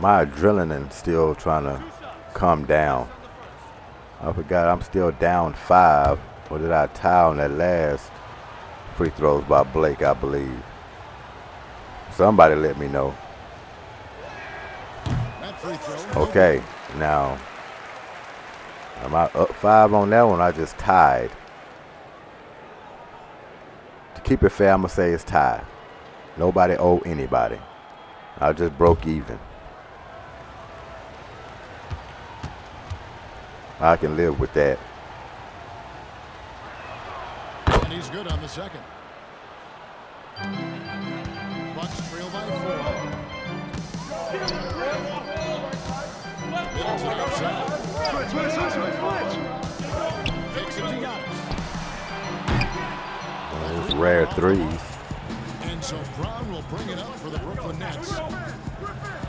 My adrenaline still trying to come down. I forgot I'm still down 5. Or did I tie on that last free throws by Blake, I believe. Somebody let me know. Okay, now, am I up 5 on that one? I just tied. To keep it fair, I'm going to say it's tied. Nobody owe anybody. I just broke even. I can live with that. And he's good on the second. Bucks trail by 4. Middleton outside. Switch. Takes it to Giannis. Those rare threes. And so Brown will bring it up for the Brooklyn Nets.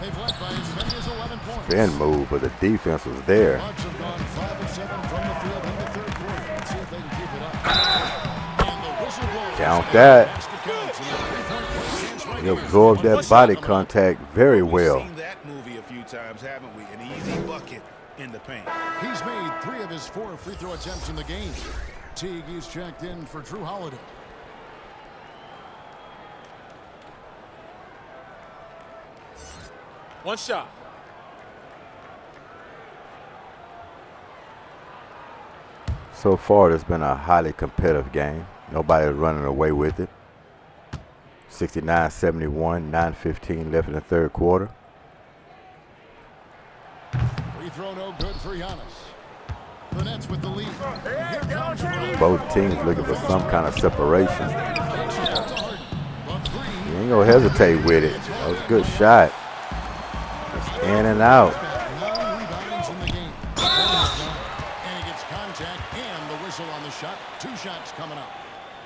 They've led by as many as 11 points. Spin move, but the defense was there. Bucks have gone 5 of 7 from the field in the third quarter. Let's see if they can keep it up. And the whistle blows. Count that. He absorbed that body contact very well. We've seen that movie a few times, haven't we? An easy bucket in the paint. He's made 3 of his 4 free throw attempts in the game. Teague, he's checked in for Drew Holiday. One shot. So far, it's been a highly competitive game. Nobody's running away with it. 69-71, 9:15 left in the third quarter. Free throw no good for Giannis. The Nets with the lead. Here comes Brown. Both teams looking for some kind of separation. But Green. You ain't gonna hesitate with it. That was a good shot. Just in and out. 9 rebounds in the game. And he gets contact and the whistle on the shot. 2 shots coming up.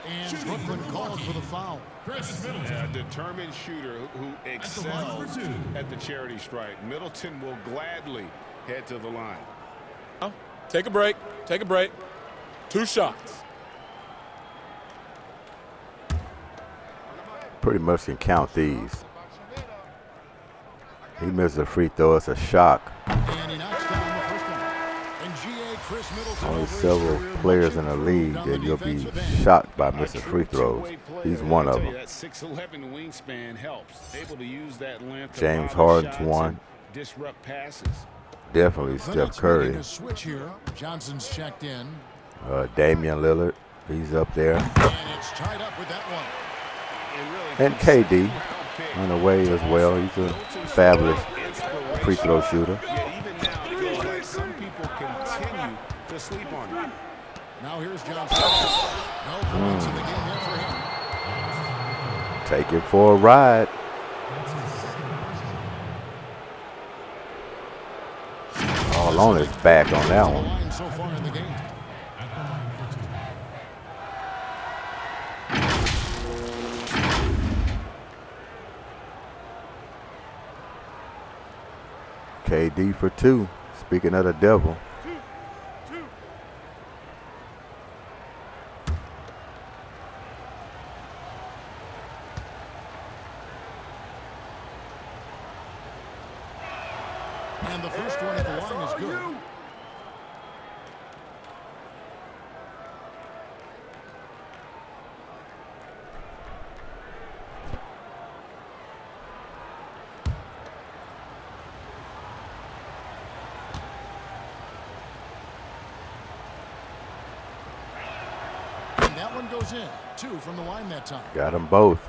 And Brooklyn called for the foul. A determined shooter who excels at the charity stripe. Middleton will gladly head to the line. Take a break. 2 shots. Pretty much can count these. He missed a free throw. It's a shock. And he knocks down the first one. And GA Chris Middleton. Only several players in the league that you'll be shocked by missing free throws. He's one of them. That 6'11" wingspan helps. Able to use that length. to James block Harden's shots one. and disrupt passes. Definitely The Steph Nets Curry. making a switch here. Johnson's checked in. Damian Lillard. He's up there. And it's tied up with that one. And KD on the way as well. He's a fabulous free throw shooter. Yet even now, it feels like some people continue to sleep on him. Now here's Johnson. No points in the game yet for him. Take it for a ride. All on his back on that The one. line so far in the game. KD for 2. Speaking of the devil. And the first one at the line is good. And that one goes in. 2 from the line that time. Got them both.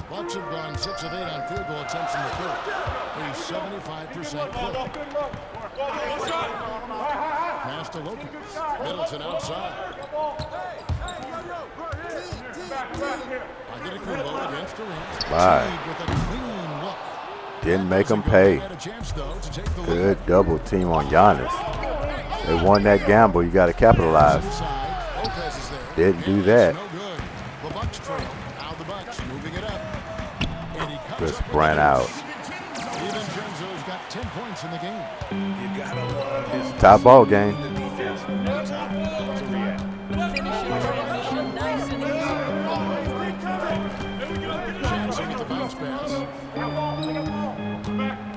Bucks have gone 6 of 8 on field goal attempts in the third. A 75% clip. Pass to Lopez. Middleton outside. Goodymo against Durant. Bye. With a clean look. Didn't make them pay. Had a chance, though, to take the lead. Good double team on Giannis. They won that gamble. You got to capitalize. Lopez is there. Didn't do that. No good. The Bucks trail. Now the Bucks moving it up. And he comes Just up with ran it. out. DiVincenzo's got 10 points in the game. You gotta love his Top ball game. the defense on top to react. Finishing transition, nice and easy. Johnson with the bounce pass.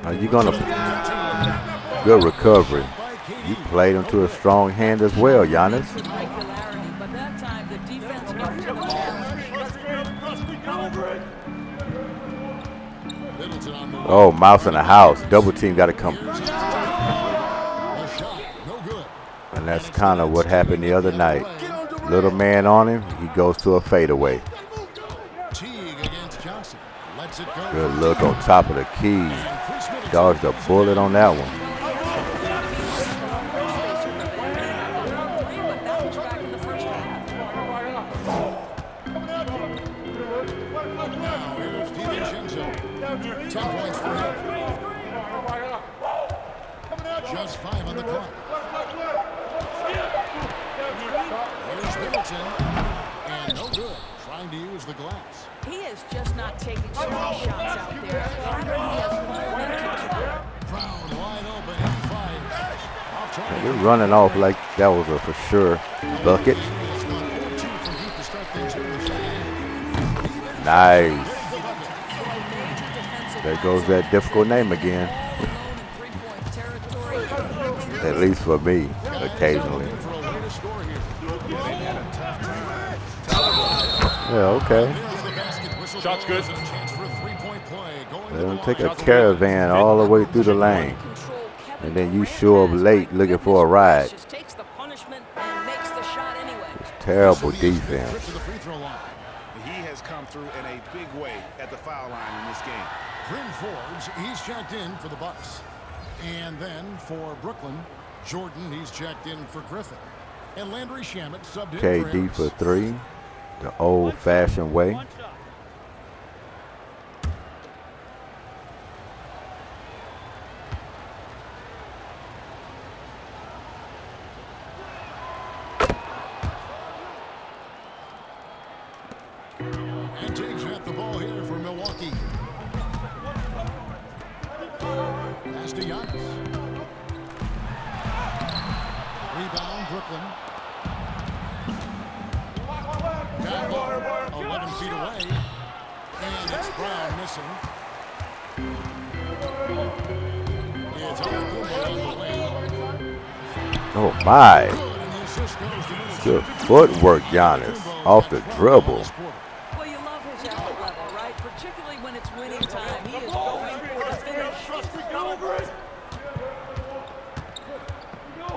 Are you going to... Good recovery. You played into a strong hand as well, Giannis. Regularity, but that time the defense up to the challenge. Middleton on the Oh, mouse in the house. Double team got to come. a shot. No good. And that's kind of what happened the other night. Little man on him. He goes to a fadeaway. Teague against Johnson. Lets it go. Good look on top of the key. Dodged a bullet on that one. But that was back in the first half. Now here's DiVincenzo. 10 points for him. Just 5 on the clock. There's Middleton. And no good. Trying to use the glass. He is just not taking small shots out there. Rather, he has fallen into trouble. Brown wide open. He fires. Off target. They're running off like that was a for sure bucket. It's gone 4-2 from deep to start things here in the second. Nice. There goes that difficult name again. At least for me, occasionally. For a way to score here. Yeah, okay. There's the basket. Whistle Shot's good. goes, and a chance for a three-point play. Going Let to them the take line. a caravan all the way through the lane. And then you show up late looking for a ride. Just takes the punishment and makes the shot anyway. Terrible Trip defense. to the free throw line. He has come through in a big way at the foul line in this game. Bryn Forbes, he's checked in for the Bucks. And then for Brooklyn, Jordan, he's checked in for Griffin. And Landry Shamet subbed in for KD for Harris. 3, the old-fashioned way. One shot. And Teague's got the ball here for Milwaukee. Pass to Giannis. Rebound, Brooklyn. Got 11 feet away. And it's Brown missing. It's Goodymo on the way. Oh, my. Good, and the assist goes to Middleton. Good footwork, Giannis. Off the dribble. Well, you love his effort level, right? Particularly when it's winning time. He is going for the finish.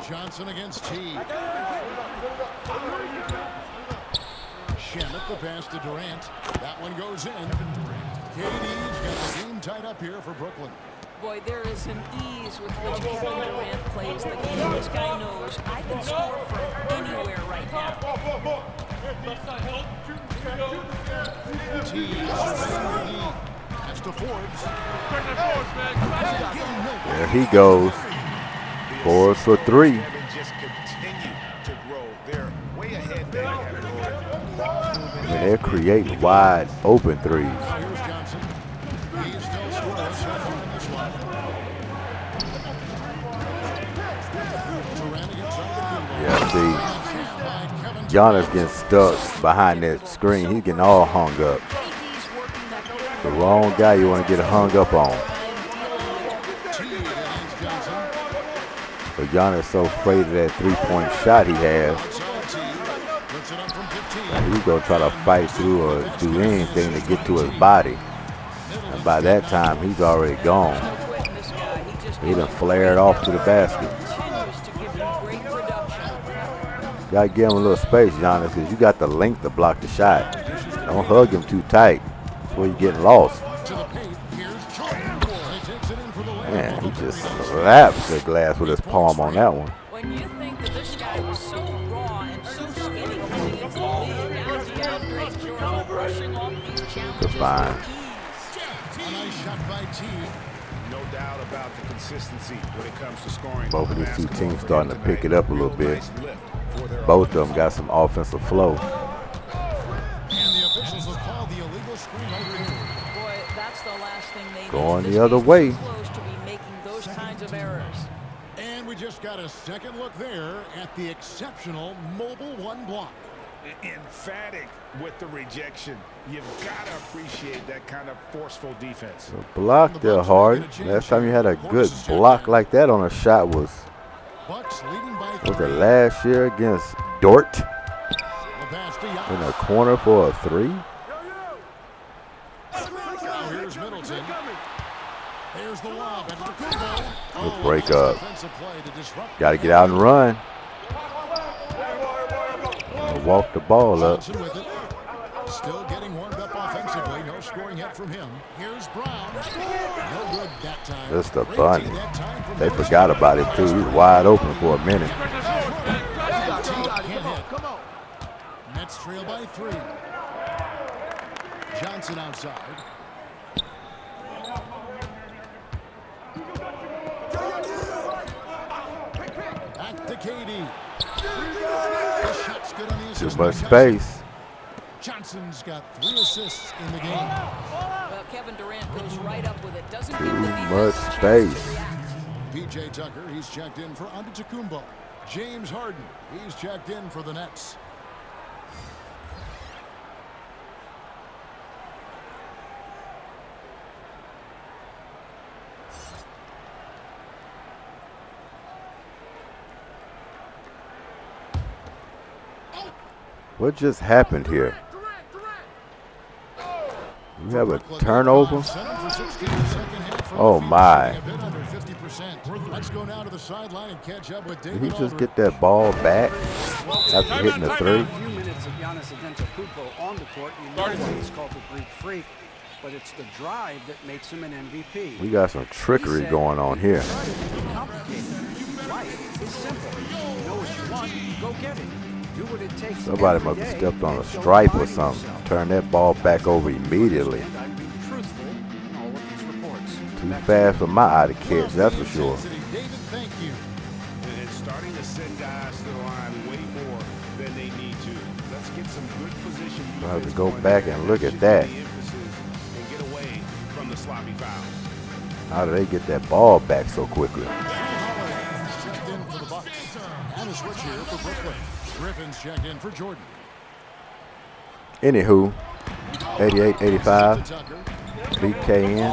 Johnson against Teague. Shamet the pass to Durant. That one goes in. KD's got the game tied up here for Brooklyn. Boy, there is an ease with which Kevin Durant plays the game. This guy knows I can score from anywhere right now. Teague pass to Forbes. There he goes. Forbes for 3. Devin just continue to grow. They're way ahead there. I mean, they're creating wide open threes. Here's Johnson. He's still scoring so far in this one. Durant inside the Yeah, see, by Kevin Giannis getting stuck behind that screen. He's getting all hung up. KD's working that The wrong guy you want to get hung up on. and dealing with But Giannis so afraid of that three-point shot he has. He's going to try to fight through or do anything to get to his body. And by that time, he's already gone. He done flared off to the basket. You got to give him a little space, Giannis, because you got the length to block the shot. Don't hug him too tight. That's where you're getting lost. Man, he just slaps the glass with his palm on that one. When you think that this guy was so raw and so skinny coming into the league, now DeAndre Jordan brushing off these challenges with fine. ease. A nice shot by T. No doubt about the consistency when it comes to scoring. Both of these two teams starting to pick it up a little bit. Both of them got some offensive flow. And the officials will call the illegal screen right there. Boy, that's the last thing they need. Going This the other team's way. too close to be making those kinds of errors. And we just got a second look there at the exceptional mobile one block. Emphatic with the rejection. You've got to appreciate that kind of forceful defense. The block there hard. Last time you had a good block like that on a shot was it last year against Dort in the corner for a three? Here's Middleton. There's the lob. Good break up. Got to get out and run. Walk the ball up. Still getting warmed up offensively. No scoring yet from him. Here's Brown. No good that time. Just a bunny. They forgot about it too. He was wide open for a minute. Nets trail by 3. Johnson outside. Back to KD. The shot's good on the assist. Too much space. Johnson's got 3 assists in the game. Well, Kevin Durant goes right up with it. Doesn't give the Too defense much a chance to space. react. PJ Tucker, he's checked in for Antetokounmpo. James Harden, he's checked in for the Nets. What just happened here? We have a turnover? Oh my. Let's go now to the sideline and catch up with Did David he just Aldridge. get that ball back after hitting the three? A few minutes of Giannis Antetokounmpo on the court. You know why he's called the Greek Freak, but it's the drive that makes him an MVP. We got some trickery going on here. Complicated. Life is simple. You know what you want, go get it. Do what it takes. Somebody must have stepped on a stripe or something. Turn that ball back over immediately. And I'm being truthful in all of these reports. Too fast for my eye to catch, that's for sure. David, thank you. And it's starting to send guys to the line way more than they need to. Let's get some good position. I'll have to go back and look at that. And get away from the sloppy fouls. How do they get that ball back so quickly? Checked in for the Bucks. And a switch here for Brooklyn. Griffin's checked in for Jordan. Anywho, 88-85, BKN.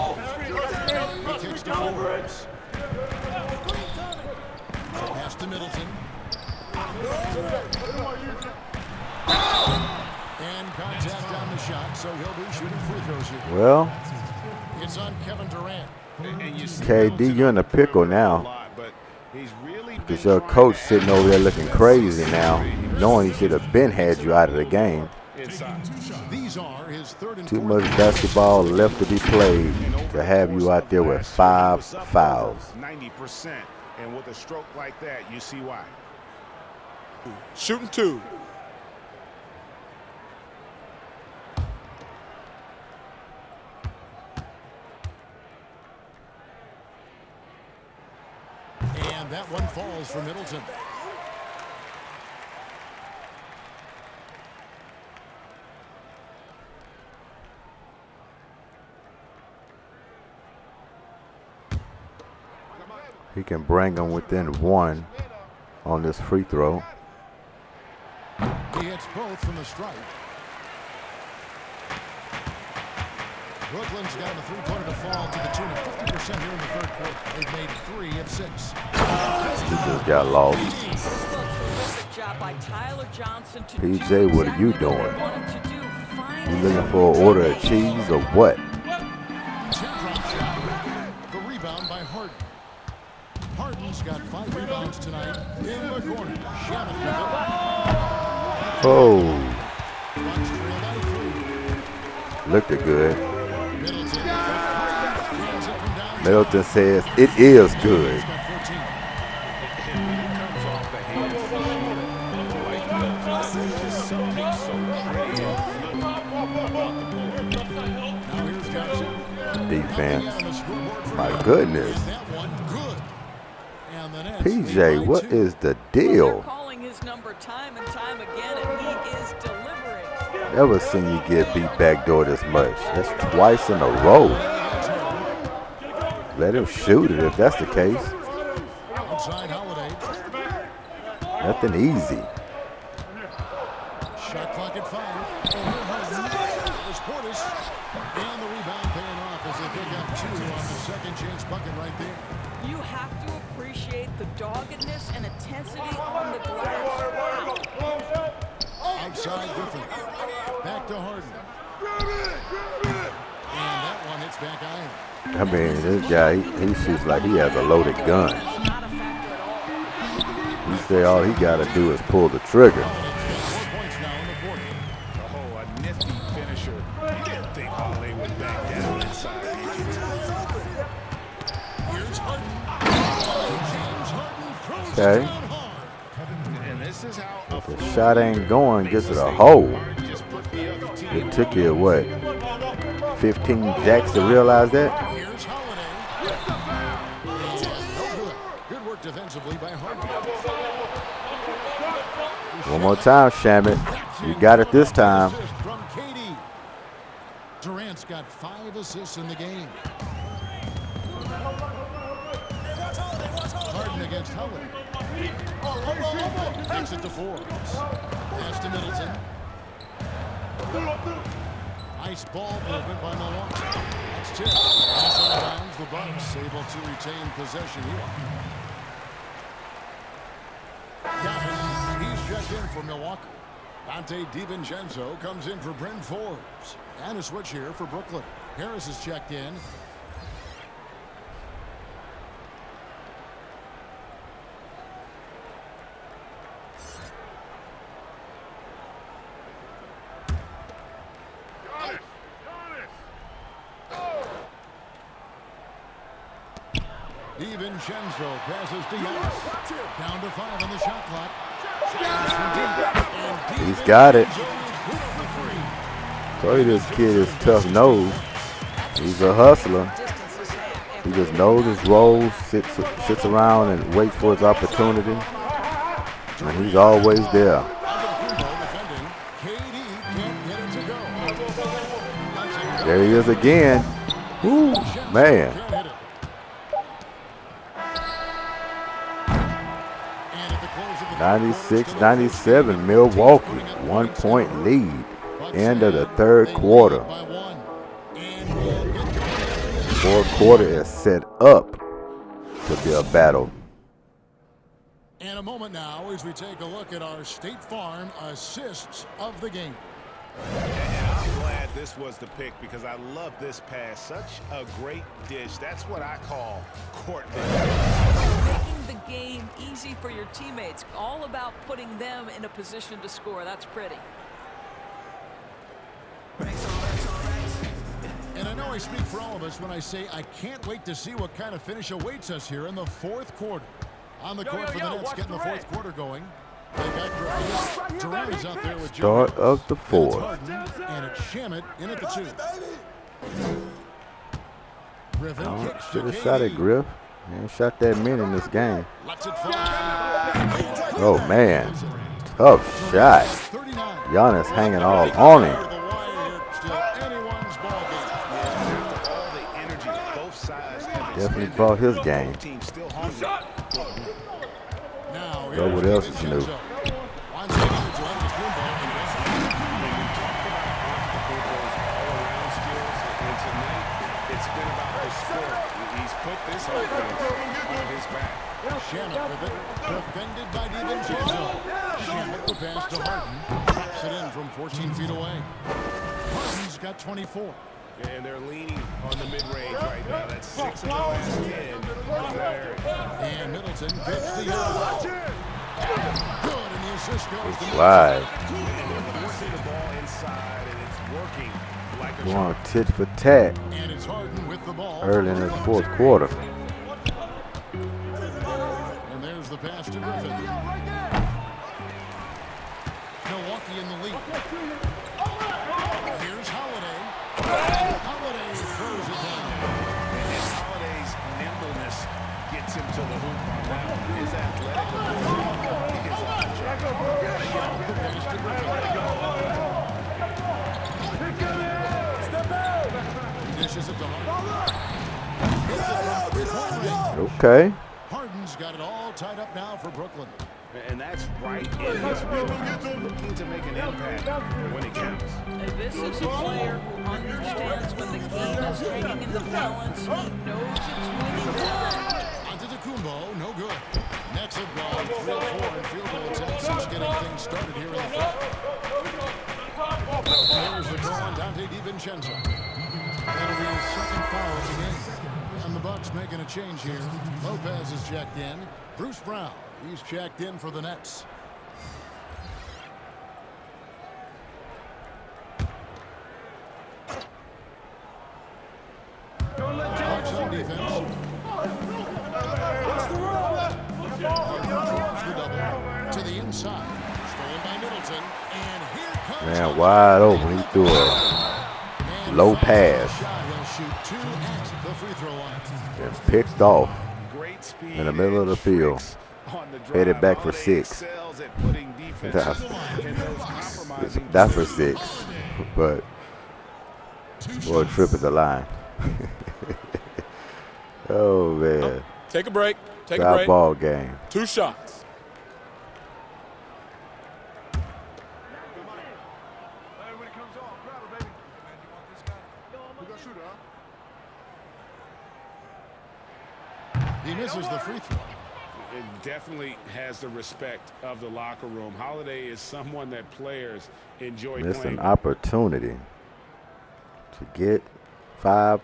He kicks to Forbes. Pass to Middleton. And contact on the shot, so he'll be shooting free throws here. Well, It's on Kevin Durant. And you see KD, you're in a pickle now. Because your coach sitting over there looking crazy now, knowing he should have been had you out of the game. These are his third and Too fourth. much basketball left to be played to have you out there with 5 fouls. 90%. And with a stroke like that, you see why. Shooting 2. And that one falls for Middleton. He can bring them within 1 on this free throw. He hits both from the stripe. Brooklyn's got the three-pointer to fall to the tune of 50% here in the third quarter. They've made 3 of 6. He just got lost. Terrific job by Tyler Johnson to PJ, do what are you exactly what doing? he wanted to do. Find You him looking for an order of cheese or what? Teardrop shot. The rebound by Harden. Harden's got 5 rebounds tonight in the corner. Shamet with it. Oh, Bucks trail by 3. looked it good. Middleton for 3. Hands it from downtown. Middleton says it is good. He's got 14. Comes off the hands for sure. Like there's just something so pretty and Now here's Johnson. Defense. On the scoreboard for My him. goodness. And that one good. And the Nets PJ, lead by what 2. is the They're deal? calling his number time and time again, and he is delivering. Never seen you get beat backdoor this much. That's twice in a row. Let him shoot it if that's the case. Outside Holiday. Nothing easy. Shot clock at 5. There's Portis. And the rebound paying off as they pick up 2 on the second chance bucket right there. You have to appreciate the doggedness and intensity on the glass. Wow. Outside Griffin. Back to Harden. And that one hits back iron. I mean, this guy, he shoots like he has a loaded gun. That's not a factor at all. He say all he got to do is pull the trigger. 4 points now in the quarter. a nifty finisher. You didn't think Holiday would back down inside. Here's Harden. James Harden throws it Okay. down hard. And this is how If the shot ain't going, gets it a hole. just put the other team. It took you, what, 15 jacks to realize that? Here's Holiday. And no good. Good work defensively by Harden. One more time, Shamet. You got it this time. Assist from KD. Durant's got 5 assists in the game. Harden against Holiday. Takes it to Forbes. Pass to Middleton. Nice ball movement by Milwaukee. That's tipped. Pass out of bounds. The Bucks able to retain possession here. Giannis, he's checked in for Milwaukee. Dante DiVincenzo comes in for Bryn Forbes. And a switch here for Brooklyn. Harris is checked in. DiVincenzo passes to Giannis. Down to 5 on the shot clock. He's got it. Told you this kid is tough nose. He's a hustler. He just knows his role, sits around and waits for his opportunity. And he's always there. There he is again. Woo, man. 96-97, Milwaukee, 1-point lead. End of the third quarter. Fourth quarter is set up to be a battle. And a moment now as we take a look at our State Farm assists of the game. And I'm glad this was the pick because I love this pass. Such a great dish. That's what I call court vision. Making the game easy for your teammates. All about putting them in a position to score. That's pretty. And I know I speak for all of us when I say I can't wait to see what kind of finish awaits us here in the fourth quarter. On the court for the Nets, getting the fourth quarter going. They got Griffin. Durant is out there with Joe. Start of the fourth. And it's Shamet in at the 2. Griffin Oh, kicks should to have shot at KD. Griff. He ain't shot that many in this game. Lets it fly. Oh, man. Tough shot. 39. Giannis hanging all on him. The wire here, still anyone's ball game. All the energy both sides have Definitely brought his game. team still hungry. Now Yo, what here's else is new? DiVincenzo. Winds up with the drive, the swim ball, and When we talk about obstacle, those all-around skills, and to It's been about the sport. He's put this offense on his back. Shamet with it, defended by DiVincenzo. Shamet the pass to Harden, drops it in from 14 feet away. Harden's got 24. And they're leaning on the mid-range right now. That's 6 of the last 10 from that area. And Middleton gets the ball. Good, and the assist goes to Wide. They're forcing the ball inside, and it's working like a Going charm. tit for tat And it's Harden with the ball. early in the fourth quarter. And there's the pass to Griffin. Milwaukee in the lead. Here's Holiday. Holiday throws it down. And Holiday's nimbleness gets him to the hoop on that one. His athletic ability is on the track. The pass to Griffin. He dishes it to Harden. Okay. Harden's got it all tied up now for Brooklyn. And that's right in his wheelhouse, looking to make an impact when it counts. This is a player who understands when the game is hanging in the balance. He knows it's winning time. Antetokounmpo, no good. Nets have gone 3 of 4 in field goal attempts since getting things started here in the fourth. There's the call on Dante DiVincenzo. That'll be his second foul of the game. And the Bucks making a change here. Lopez is checked in. Bruce Brown, he's checked in for the Nets. Bucks on defense. Harden drops the double to the inside. Stolen by Middleton. And here comes... Man, wide open. He threw a low pass He'll shoot 2 at the free throw line. and picked off Great speed in the middle of the field. on the drive. Headed back for Holiday 6. excels at putting defenses in those compromising That's for 6. But boy, trip at the line. Oh man. Take a break. Take a Top break. ball game. 2 shots. He misses the free throw. It definitely has the respect of the locker room. Holiday is someone that players enjoy Missed playing. an opportunity to get $5.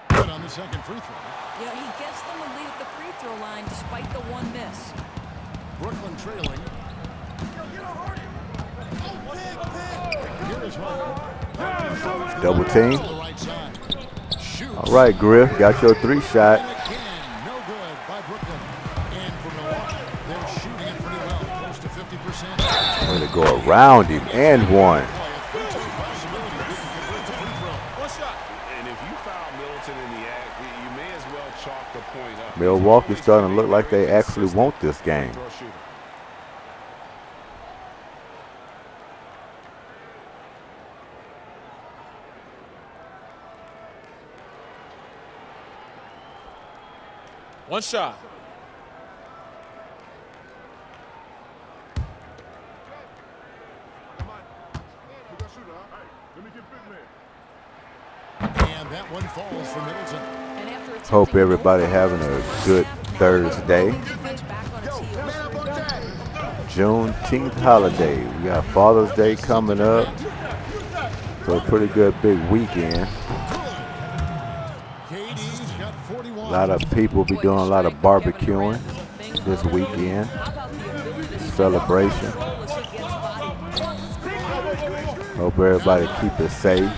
Good on the second free throw. Yeah, he gets them a lead at the free throw line despite the 1 miss. Brooklyn trailing. Here is Harden. Double team. To the right side. Shoots. All right, Griff, got your 3 shot. And again, no good by Brooklyn. And for Milwaukee, they're shooting it pretty well, close to 50%. Way to go around him and one. And if you foul Middleton in the act, you may as well chalk the point up. Milwaukee's starting to look like they actually want this game. One shot. And that one falls for Middleton. And after Hope everybody having a good Thursday. defense back on its heels. Juneteenth holiday. We got Father's Day coming up. So a pretty good big weekend. KD's got 41. A lot of people be doing a lot of barbecuing this weekend. Celebration. Hope everybody keep it safe.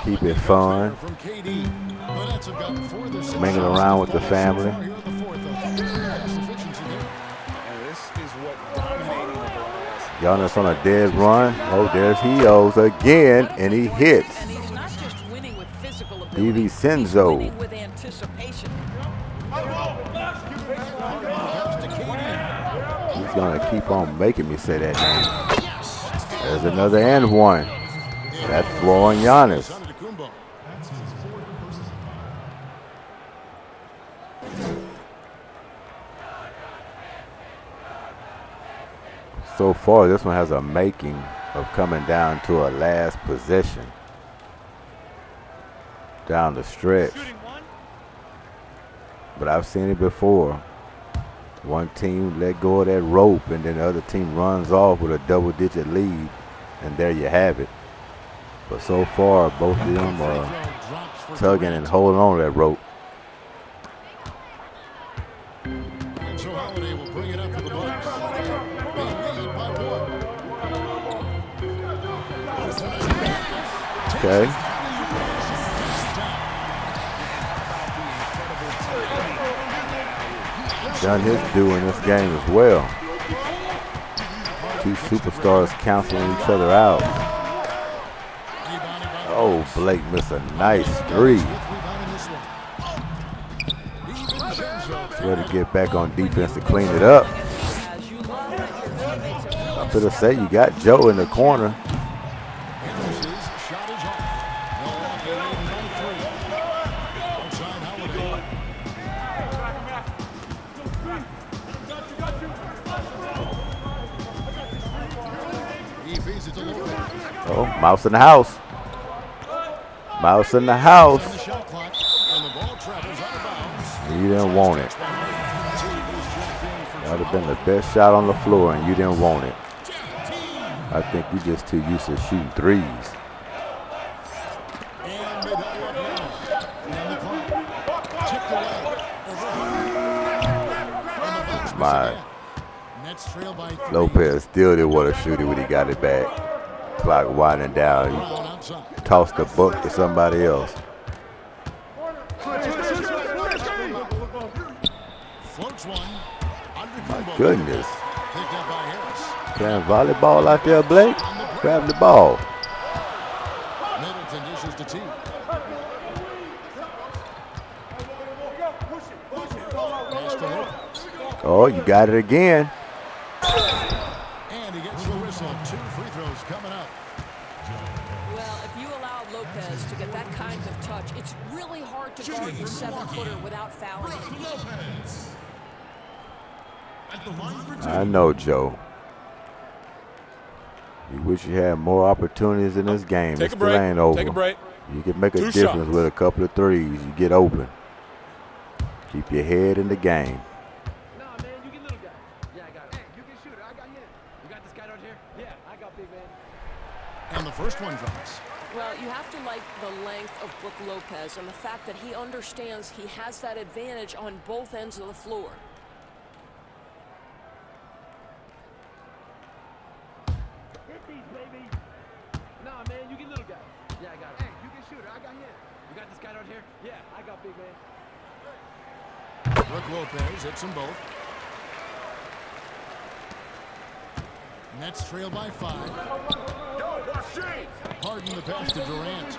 Keep it fun. From KD. The Nets have gotten 4 this season. Mingling around with the family. Here in the fourth, though. Pass efficiency there. And this is what dominating the glass. Giannis on a dead run. Oh, there's Hios again, and he hits. And he's not just winning with physical ability. He's DiVincenzo. winning with anticipation. He's gonna keep on making me say that name. There's another and one. That's flowing Giannis. Antetokounmpo. so far, this one has a making of coming down to a last possession down the stretch. But I've seen it before. One team let go of that rope, and then the other team runs off with a double-digit lead, and there you have it. But so far, both of them are tugging and holding on to that rope. And so Holiday will bring it up to the Bucks. They lead by 1. Okay. Done his due in this game as well. Two superstars canceling each other out. Oh, Blake missed a nice three. Ready to get back on defense to clean it up. I'm going to say you got Joe in the corner. Oh, Mouse in the house. Mouse in the house. You didn't want it. That would have been the best shot on the floor, and you didn't want it. I think you're just too used to shooting threes. My Lopez still didn't want to shoot it when he got it back. Clock winding down. He tossed the book to somebody else. My goodness. Playing volleyball out there, Blake? Grab the ball. Middleton dishes to T. Oh, you got it again. And he gets the whistle. 2 free throws coming up. Well, if you allow Lopez to get that kind of touch, it's really hard to guard the 7-footer without fouling him. I know, Joe. You wish you had more opportunities in this game. It still ain't over. Take a break. You can make a difference with a couple of threes. You get open. Keep your head in the game. And the first one drops. Well, you have to like the length of Brook Lopez and the fact that he understands he has that advantage on both ends of the floor. Hit these, baby. Nah, man, you get little guy. Yeah, I got it. Hey, you can shoot it. I got him. You got this guy out here? Yeah, I got big man. Brook Lopez hits them both. Nets trail by 5. Pardon the pass to Durant.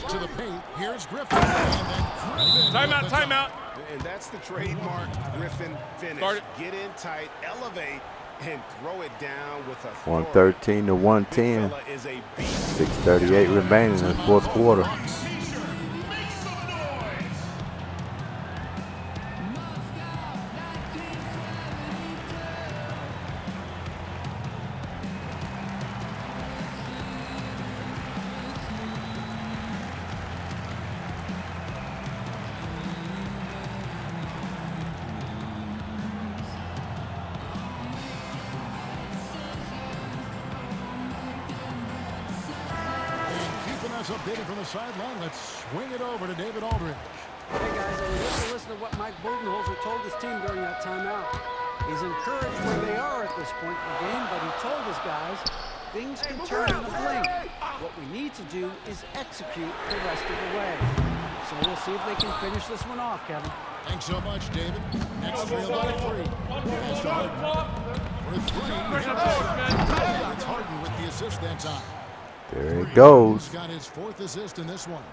To the paint. Here's Griffin. And then Griffin. Timeout. And that's the trademark Griffin finish. Get in tight, elevate, and throw it down with a 113 to 110. 6:38 remaining in the fourth quarter. Updated from the sideline. Let's swing it over to David Aldridge. Hey guys, I was just listening to what Mike Budenholzer told his team during that timeout. He's encouraged where they are at this point in the game, but he told his guys things can turn in a blink. What we need to do is execute the rest of the way. So we'll see if they can finish this one off, Kevin. Thanks so much, David. Next trail by 3. Pass to Harden. For 3. It's Harden with the assist that time. There it goes. He's got his 4th assist in this one.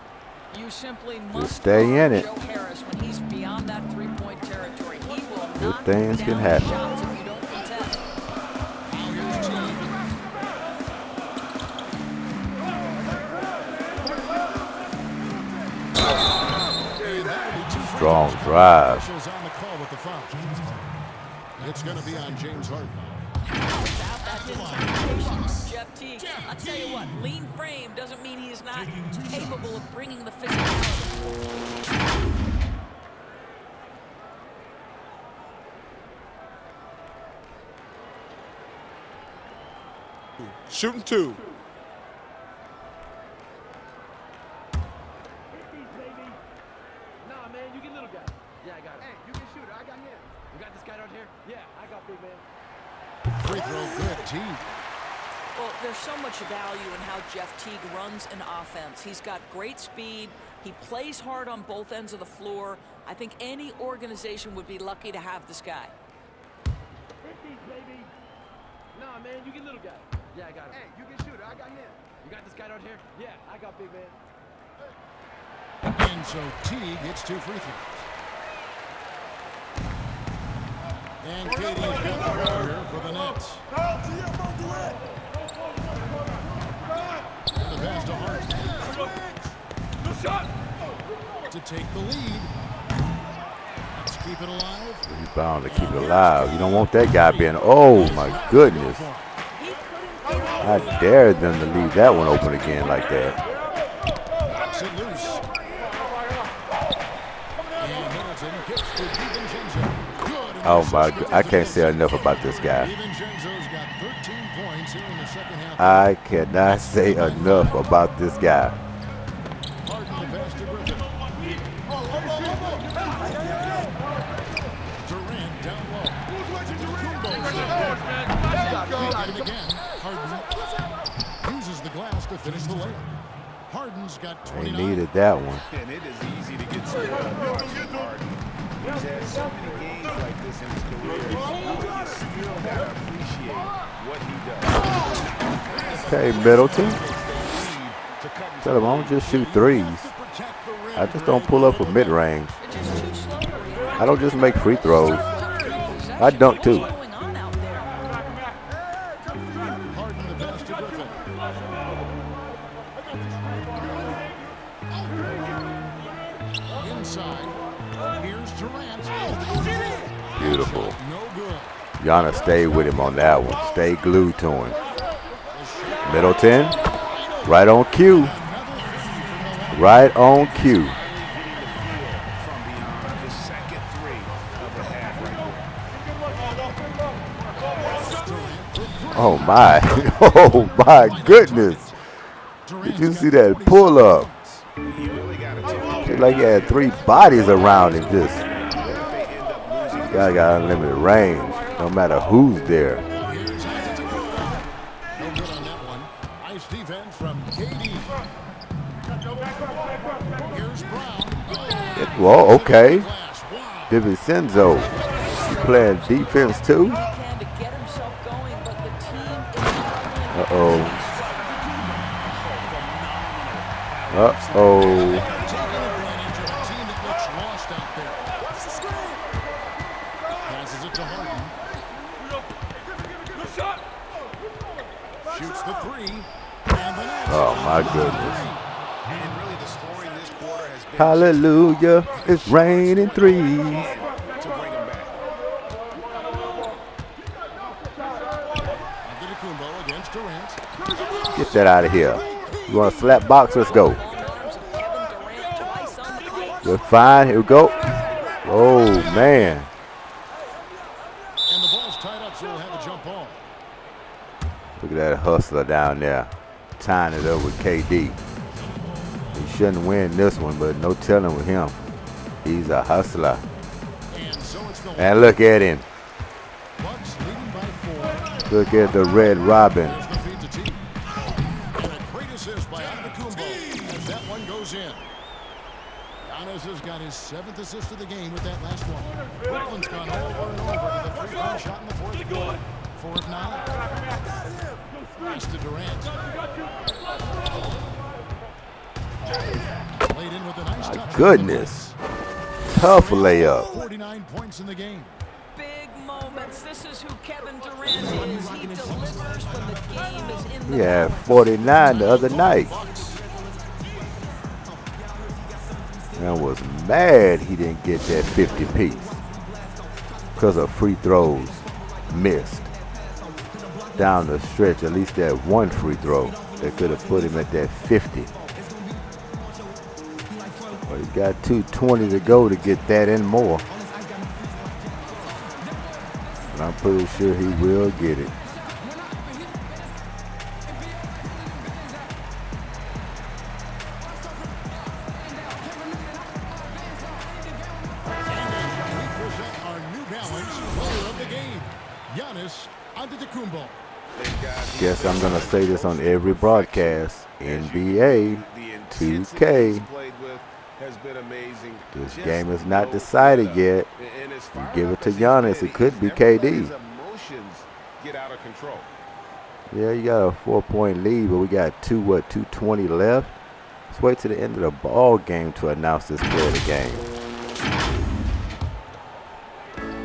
You simply must stay in it. Joe Harris when he's beyond that 3-point territory. He will Good not things can happen. shots if you don't contest. Strong drive. On the call with the foul. It's going to be on James Harden. Without that determination, Jeff Teague, I'll tell you what, lean frame doesn't mean he is not capable of bringing the physicality. Shooting 2. Nah, man, you get little guy. Yeah, I got it. Hey, you can shoot it. I got him. You got this guy out here? Yeah, I got big man. Free throw good, Teague. Well, there's so much value in how Jeff Teague runs an offense. He's got great speed. He plays hard on both ends of the floor. I think any organization would be lucky to have this guy. 50s, baby. Nah, man, you get little guy. Yeah, I got it. Hey, you can shoot it. I got him. You got this guy out here? Yeah, I got big man. And so Teague gets 2 free throws. And Katie's got the ball here for the Nets. And the pass to Harden. Good shot. To take the lead. Let's keep it alive. He's bound to keep it alive. You don't want that guy being, oh my goodness. I dare them to leave that one open again like that. Knocks it loose. And Middleton kicks to DiVincenzo. Good. Oh my God. I can't say enough about this guy. DiVincenzo's got 13 points here in the second half. I cannot say enough about this guy. Harden the pass to Griffin. Durant down low. Got it again. Harden uses the glass to finish the layup. Harden's got 29. They needed that one. And it is easy to get started on watching Harden. He's had so many games like this in his career. You still got to appreciate what he does. Okay, Middleton. Tell him I don't just shoot threes. I just don't pull up for mid-range. I don't just make free throws. I dunk too. Harden the pass to Griffin. Inside. Here's Durant. Beautiful. No good. Giannis stayed with him on that one. Stay glued to him. Middleton. Right on cue. Right on cue. Oh my. Oh my goodness. Did you see that pull up? Seemed like he had 3 bodies around him. Just guy got unlimited range. No matter who's there. No good on that one. Nice defense from KD. Here's Brown. Well, okay. DiVincenzo playing defense too. Uh-oh. Uh-oh. Taking advantage of a team that looks lost out there. Passes it to Harden. Shoots the 3. And the Nets. Oh my goodness. And really the story this quarter has been Hallelujah. It's raining threes. to bring him back. Antetokounmpo against Durant. Get that out of here. You want a slap box? Let's go. We're fine. Here we go. Oh, man. And the ball's tied up, so we'll have a jump ball. Look at that hustler down there. Tying it up with KD. He shouldn't win this one, but no telling with him. He's a hustler. And so it's the And look at him. Bucks leading by 4. Look at the Red Robin. There's the feed to Teague. And a great assist by Antetokounmpo as that one goes in. Giannis has got his 7th assist of the game with that last one. Brooklyn's gone over and over to the 3-point shot in the 4th quarter. 4 of 9. Pass to Durant. Laid in with a nice touch. Goodness. Tough layup. 49 points in the game. Big moments. This is who Kevin Durant is. He delivers when the game is in the He had 49 the other night. I was mad he didn't get that 50 piece. because of free throws missed. Down the stretch, at least that one free throw that could have put him at that 50. But he got 2:20 to go to get that and more. And I'm pretty sure he will get it. Guess I'm gonna say this on every broadcast. NBA 2K. This game is not decided yet. You give it to Giannis, it could be KD. Yeah, you got a 4-point lead, but we got 2:20 left. Let's wait to the end of the ball game to announce this play of the game.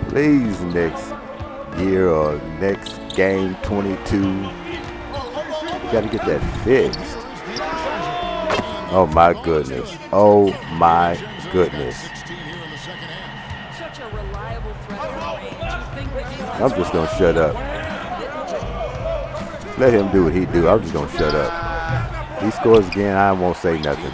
Please, next year or next game 22. Got to get that fixed. Oh my goodness. Oh my goodness. Such a reliable threat from range. I'm just going to shut up. Let him do what he do. I'm just going to shut up. He scores again, I won't say nothing.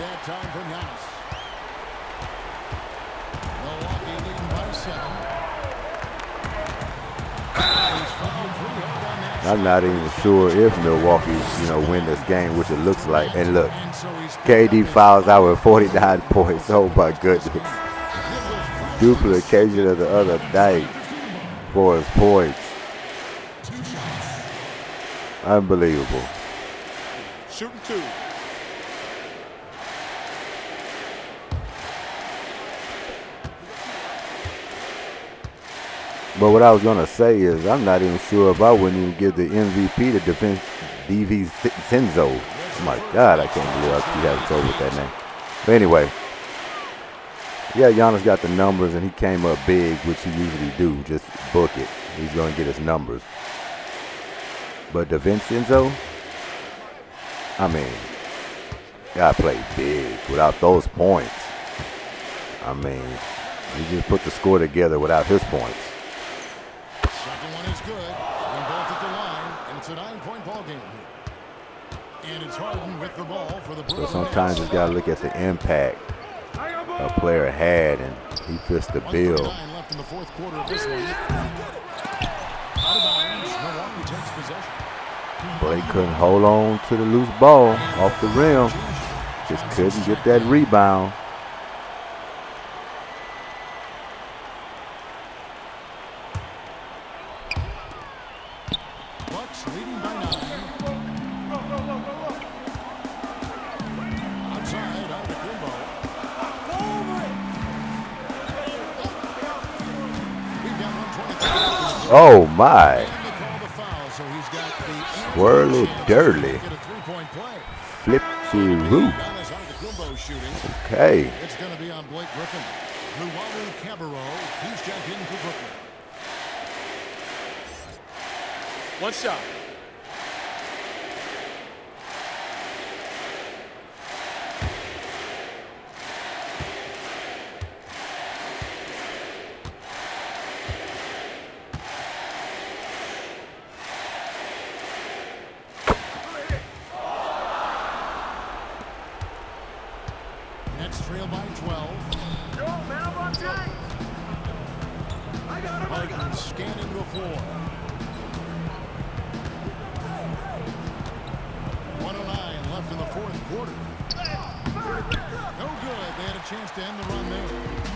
I'm not even sure if Milwaukee, win this game, which it looks like. And look, KD fouls out with 49 points. Oh my goodness. Duplication of the other night for his points. Unbelievable. Shooting 2. But what I was going to say is I'm not even sure if I wouldn't even give the MVP to DiVincenzo. Oh my God, I can't believe I keep having trouble with that name. But anyway, yeah, Giannis got the numbers and he came up big, which he usually do. Just book it. He's going to get his numbers. But DiVincenzo, I mean, guy played big without those points. I mean, he just put the score together without his points. Second one is good. They're both at the line, and it's a 9-point ball game here. And it's Harden with the ball for the So sometimes you got to look at the impact a player had, and he fits the bill. Left in the fourth quarter of this one. Out of bounds. Milwaukee takes possession. But he couldn't hold on to the loose ball off the rim. Just couldn't get that rebound. Bucks leading by 9. Outside, out of the Goodymo. We've got 123. Oh my. Swirly dirly. Flip-to-roo. Okay. It's going to be on Blake Griffin. Luwawu Cabarro. He's checked in for Brooklyn. One shot. Nets trail by 12. Harden scanning the floor. 109 left in the fourth quarter. No good. They had a chance to end the run there.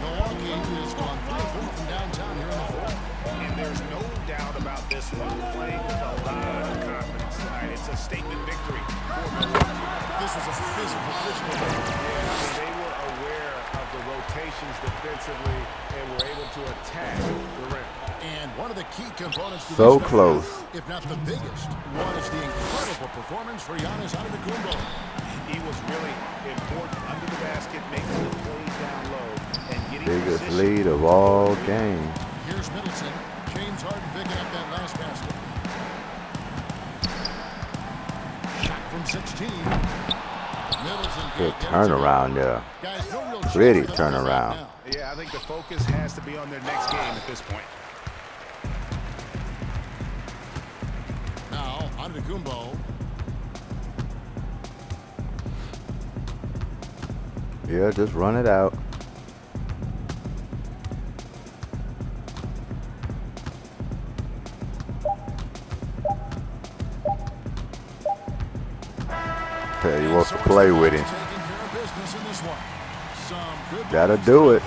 Milwaukee has gone 3-4 from downtown here in the fourth. And there's no doubt about this one. Playing with a lot of confidence tonight. It's a statement victory for Milwaukee. This is a physical game. Yeah, they were aware of the rotations defensively and were able to attack the rim. And one of the key components to So this close. If not the biggest, was the incredible performance for Giannis Antetokounmpo. He was really important under the basket, making the plays down low and getting Biggest position. lead of all game. Here's Middleton. James Harden picking up that last basket. Shot from 16. Middleton. Good turnaround there. Guys, no real Pretty chance for them to turnaround. now. Yeah, I think the focus has to be on their next game at this point. Antetokounmpo. Yeah, just run it out. Yeah, he wants to play with him. Gotta do it.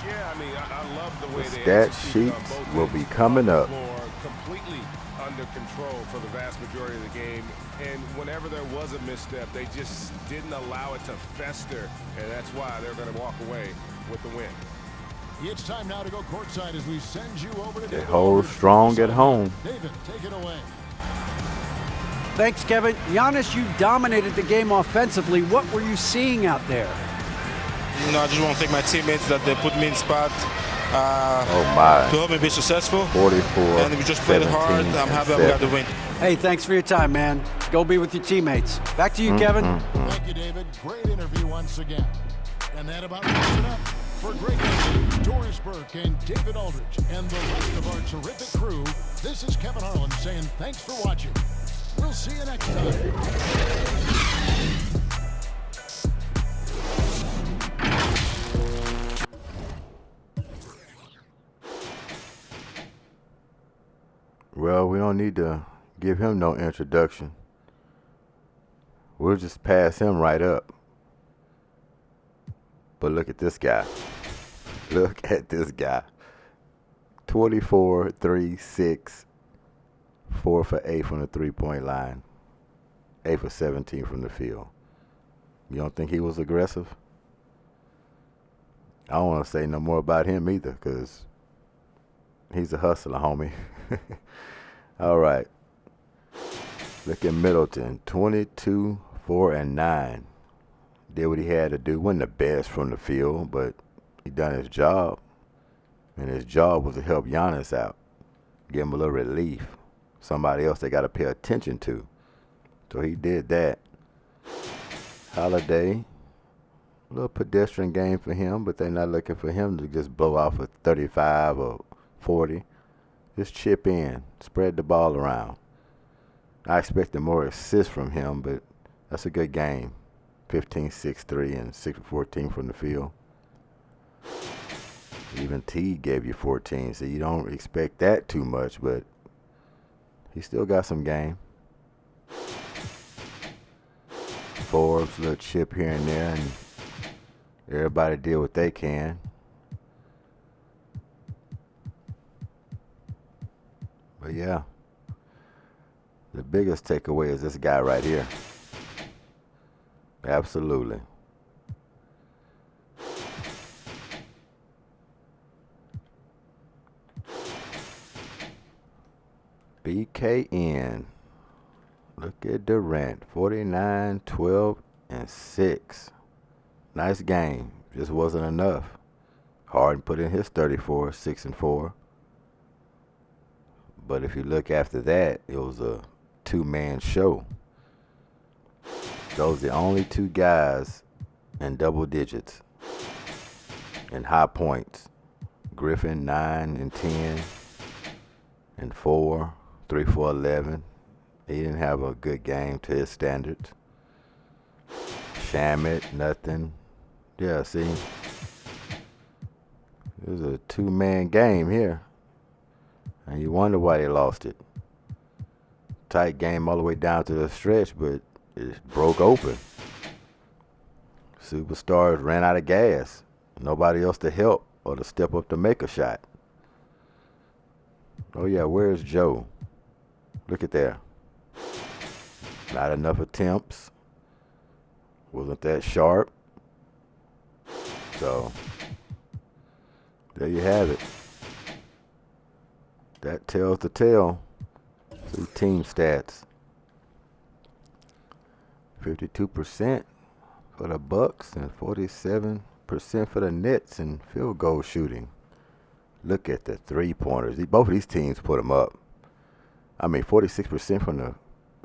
Yeah, I mean, I love the way The they stat executed on sheets both will ends be of coming the up. floor, completely under control for the vast majority of the game. And whenever there was a misstep, they just didn't allow it to fester. And that's why they're going to walk away with the win. It's time now to go courtside as we send you over to They David hold Aldridge. strong at home. David, take it away. Thanks, Kevin. Giannis, you dominated the game offensively. What were you seeing out there? You know, I just want to thank my teammates that they put me in spot to help me be successful. 44. And we just played hard. I'm happy we got the win. Hey, thanks for your time, man. Go be with your teammates. Back to you, Kevin. Thank you, David. Great interview once again. And that about wraps it up. For Greg Anthony, Doris Burke, and David Aldridge, and the rest of our terrific crew, this is Kevin Harlan saying thanks for watching. We'll see you next time. Well, we don't need to give him no introduction. We'll just pass him right up. But look at this guy. Look at this guy. 24, 3, 6, 4 for 8 from the three-point line. 8 for 17 from the field. You don't think he was aggressive? I don't want to say no more about him either, because he's a hustler, homie. All right. Look at Middleton. 22, 4, and 9. Did what he had to do. Wasn't the best from the field, but he done his job. And his job was to help Giannis out. Give him a little relief. Somebody else they got to pay attention to. So he did that. Holiday. A little pedestrian game for him, but they're not looking for him to just blow off a 35 or 40. Just chip in. Spread the ball around. I expected more assists from him, but that's a good game. 15, 6, 3, and 6 for 14 from the field. Even T gave you 14, so you don't expect that too much, but he still got some game. Forbes, little chip here and there, and everybody did what they can. But yeah, the biggest takeaway is this guy right here. Absolutely. BKN. Look at Durant. 49, 12, and 6. Nice game. Just wasn't enough. Harden put in his 34, 6 and 4. But if you look after that, it was a two-man show. Those are the only two guys in double digits in high points. Griffin 9 and 10 and 4, 3 for 11. He didn't have a good game to his standards. Shamet, nothing. Yeah, see, it was a two-man game here, and you wonder why they lost it. Tight game all the way down to the stretch, but it broke open. Superstars ran out of gas. Nobody else to help or to step up to make a shot. Oh yeah, where's Joe? Look at there. Not enough attempts. Wasn't that sharp. So, there you have it. That tells the tale. See team stats. 52% for the Bucks and 47% for the Nets in field goal shooting. Look at the three-pointers. Both of these teams put them up. I mean, 46% from the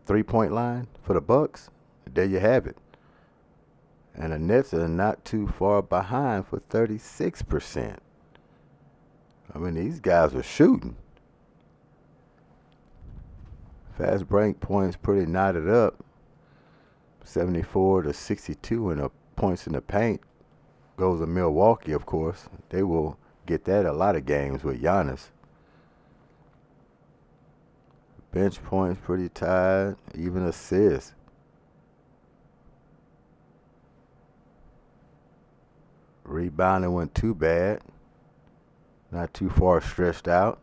three-point line for the Bucks. There you have it. And the Nets are not too far behind for 36%. I mean, these guys are shooting. Fast break points pretty knotted up. 74 to 62 in the points in the paint. Goes to Milwaukee, of course. They will get that a lot of games with Giannis. Bench points pretty tied. Even assists. Rebounding wasn't too bad. Not too far stretched out.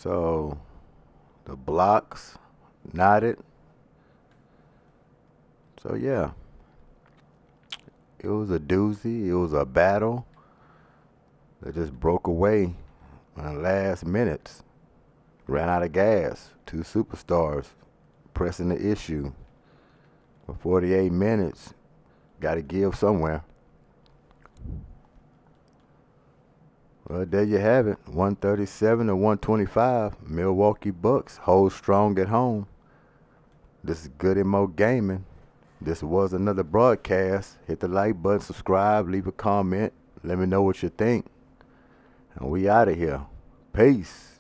So the blocks knotted. So yeah, it was a doozy. It was a battle that just broke away in the last minutes. Ran out of gas. Two superstars pressing the issue for 48 minutes. Got to give somewhere. Well, there you have it. 137 to 125. Milwaukee Bucks hold strong at home. This is Goodymo Gaming. This was another broadcast. Hit the like button, subscribe, leave a comment. Let me know what you think. And we out of here. Peace.